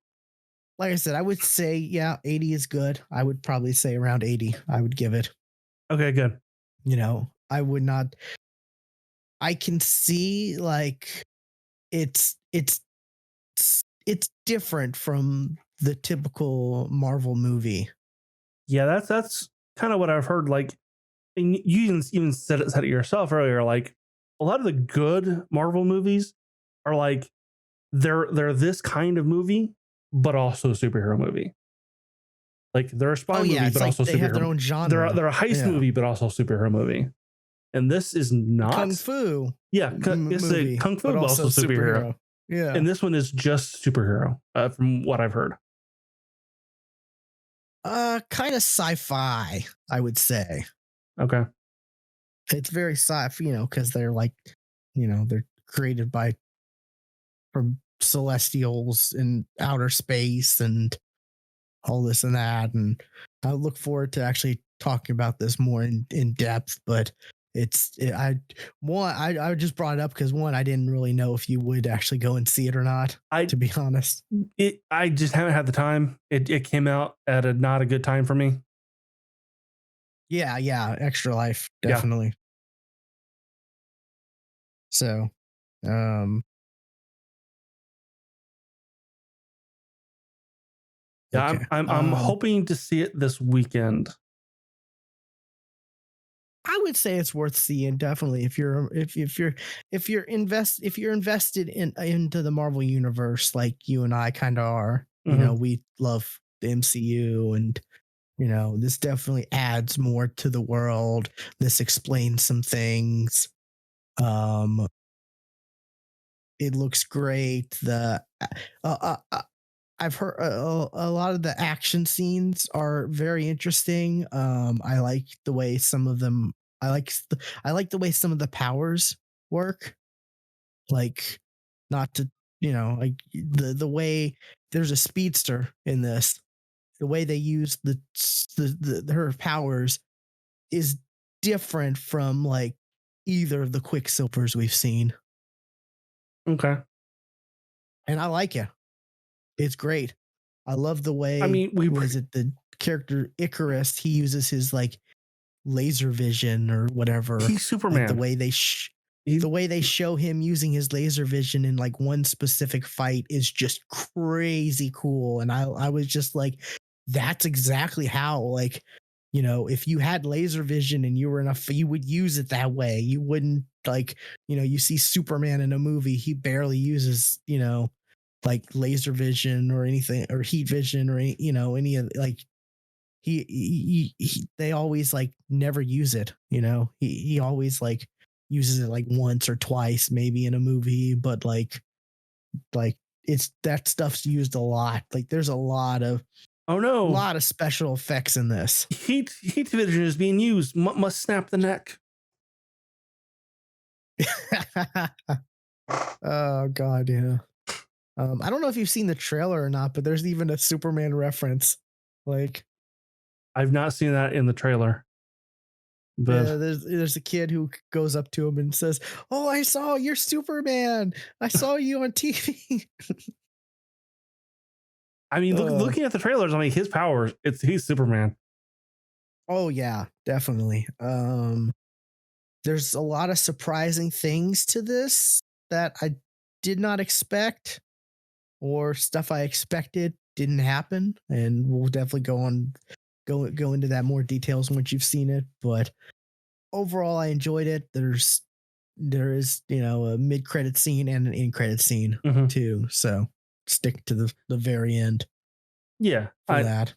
I said, I would say, yeah, 80 is good. I would probably say around 80. I would give it. Okay, good. You know, I would not. I can see like it's different from the typical Marvel movie. Yeah, that's kind of what I've heard. Like, and you even said it yourself earlier. Like, a lot of the good Marvel movies are like they're this kind of movie, but also a superhero movie. Like they're a spy movie, but like also they superhero. have their own genre. They're a heist movie, but also a superhero movie. And this is not Kung Fu. Yeah, it's movie, a Kung Fu, but but also superhero. Yeah. And this one is just superhero, from what I've heard. Kind of sci-fi, I would say. Okay. It's very sci-fi, you know, because they're like, you know, they're created by from celestials in outer space and all this and that. And I look forward to actually talking about this more in depth, but I just brought it up because one, I didn't really know if you would actually go and see it or not, to be honest. I just haven't had the time. It came out at not a good time for me. Yeah, Extra Life, definitely. Yeah. So, yeah, okay. I'm hoping to see it this weekend. I would say it's worth seeing, definitely, if you're invested into the Marvel universe like you and I kind of are. Mm-hmm. You know, we love the MCU, and you know, this definitely adds more to the world. This explains some things. It looks great. I've heard a lot of the action scenes are very interesting. I like the way some of them. I like the way some of the powers work. Like, not to like the way there's a speedster in this. The way they use her powers is different from like either of the Quicksilvers we've seen. Okay, and I like it. It's great. I love the way. I mean, the character Icarus? He uses his like laser vision or whatever. He's Superman. Like, the way they show him using his laser vision in like one specific fight is just crazy cool. And I was just like, that's exactly how, like, you know, if you had laser vision and you were enough, you would use it that way. You wouldn't like, you know, you see Superman in a movie, he barely uses, you know, like laser vision or anything, or heat vision, or any, you know, any of like he they always like never use it, you know. He always like uses it like once or twice maybe in a movie, but like it's that stuff's used a lot. Like there's a lot of a lot of special effects in this. Heat vision is being used. Must snap the neck. Oh god, yeah. I don't know if you've seen the trailer or not, but there's even a Superman reference. Like, I've not seen that in the trailer. But yeah, there's a kid who goes up to him and says, "Oh, I saw you're Superman. I saw you on TV." I mean, looking at the trailers, I mean, his powers, he's Superman. Oh yeah, definitely. There's a lot of surprising things to this that I did not expect, or stuff I expected didn't happen, and we'll definitely go on go into that more details once you've seen it, but overall I enjoyed it. There is, a mid-credit scene and an in-credit scene too, so stick to the very end. Yeah, for that.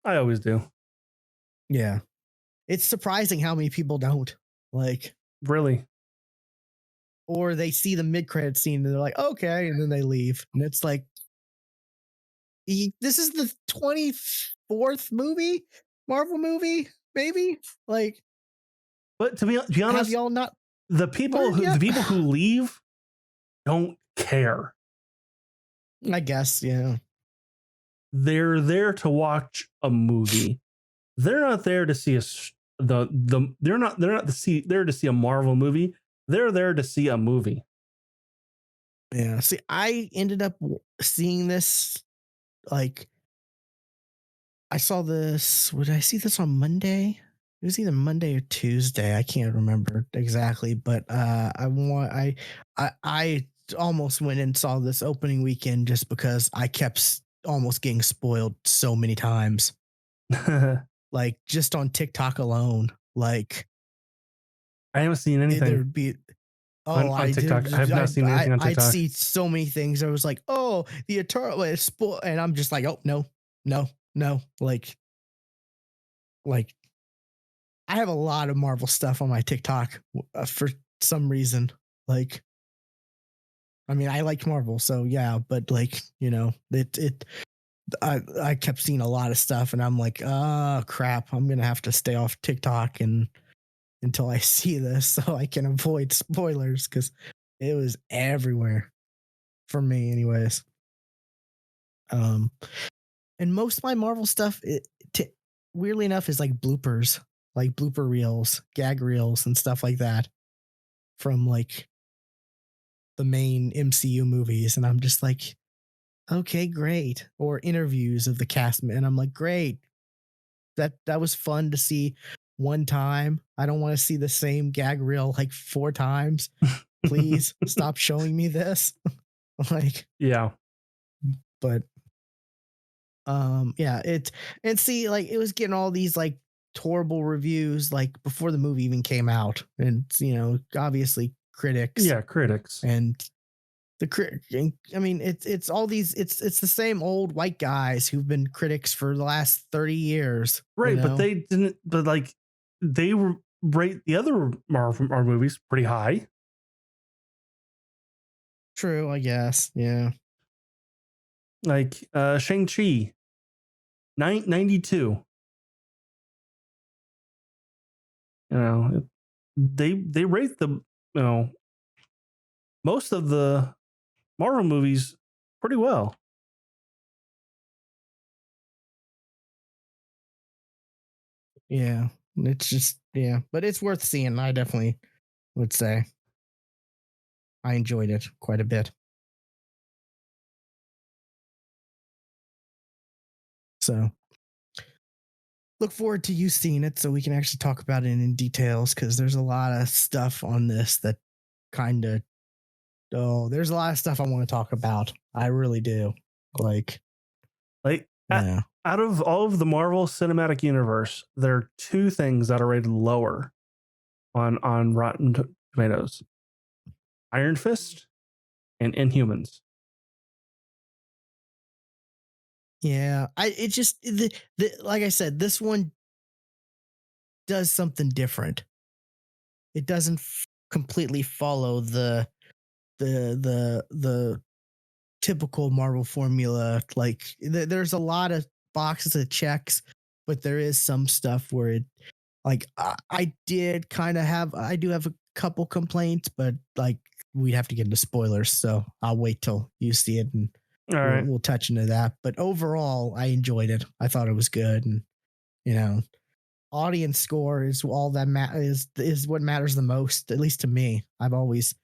I always do. Yeah. It's surprising how many people don't. Like, really? Or they see the mid-credit scene and they're like, okay, and then they leave. And it's like, this is the 24th Marvel movie, maybe? Like, but to be honest, have y'all not the people who leave don't care. I guess, yeah. They're there to watch a movie. They're not there to see they're not there to see a Marvel movie. They're there to see a movie. Yeah. See, I ended up seeing this, like, I saw this. Would I see this on Monday? It was either Monday or Tuesday. I can't remember exactly, but I almost went and saw this opening weekend just because I kept almost getting spoiled so many times. Like, just on TikTok alone. Like, I haven't seen anything. There'd be on TikTok. I have not seen anything on TikTok. I'd see so many things. I was like, oh, the Eternal and I'm just like, oh no. Like I have a lot of Marvel stuff on my TikTok for some reason. Like, I mean, I like Marvel, so yeah, but like, I kept seeing a lot of stuff, and I'm like, oh crap, I'm gonna have to stay off TikTok until I see this so I can avoid spoilers, because it was everywhere for me, anyways. And most of my Marvel stuff, weirdly enough, is like bloopers, like blooper reels, gag reels, and stuff like that from like the main MCU movies. And I'm just like, okay, great. Or interviews of the cast, and I'm like, great. That was fun to see one time. I don't want to see the same gag reel like 4 times. Please stop showing me this. Like, yeah. But yeah, and see, like, it was getting all these like horrible reviews like before the movie even came out, and obviously critics. Yeah, critics. And I mean, it's all these, it's the same old white guys who've been critics for the last 30 years. Right, but they didn't, but like they rate the other Marvel movies pretty high. True, I guess. Yeah. Like Shang-Chi, 92. They rate most of the Marvel movies pretty well. Yeah, it's just, yeah, but it's worth seeing. I definitely would say I enjoyed it quite a bit. So look forward to you seeing it so we can actually talk about it in details, because there's a lot of stuff on this that kind of, there's a lot of stuff I want to talk about. I really do. Like yeah. Out of all of the Marvel Cinematic Universe, there are 2 things that are rated lower on Rotten Tomatoes: Iron Fist and Inhumans. Yeah, like I said, this one does something different. It doesn't completely follow the typical Marvel formula. Like, there's a lot of boxes it checks, but there is some stuff where it, like, I do have a couple complaints, but like, we have to get into spoilers, so I'll wait till you see it, and we'll touch into that. But overall, I enjoyed it. I thought it was good, and audience score is all that is what matters the most, at least to me. I've always,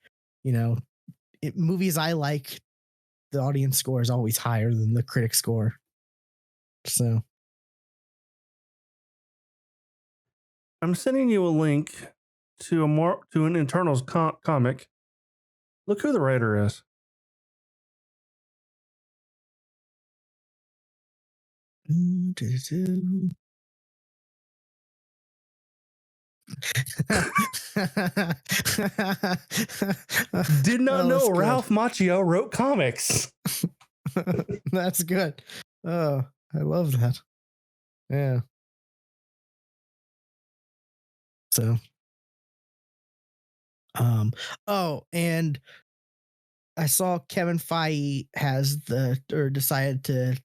movies I like, the audience score is always higher than the critic score. So I'm sending you a link to an Eternals comic. Look who the writer is. Did not know Ralph Macchio wrote comics. That's good. Oh, I love that. Yeah. So, and I saw Kevin Feige decided to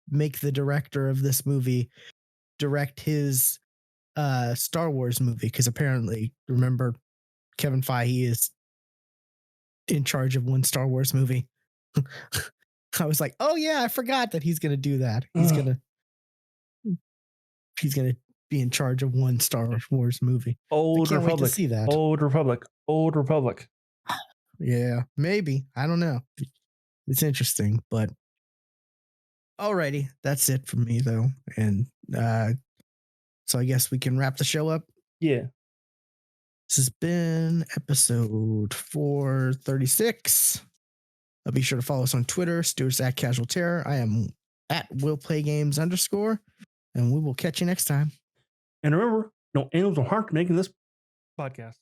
make the director of this movie direct his Star Wars movie, because apparently, remember, Kevin Feige is in charge of one Star Wars movie. I was like, oh yeah, I forgot that he's gonna do that. He's gonna be in charge of one Star Wars movie. Old Republic. Wait to see that. Old Republic. Yeah, maybe. I don't know. It's interesting, but alrighty, that's it for me though. And so I guess we can wrap the show up. Yeah. This has been episode 436. Be sure to follow us on Twitter. Stuart's at Casual Terror. I am at WillPlayGames_. And we will catch you next time. And remember, no animals will harm to making this podcast.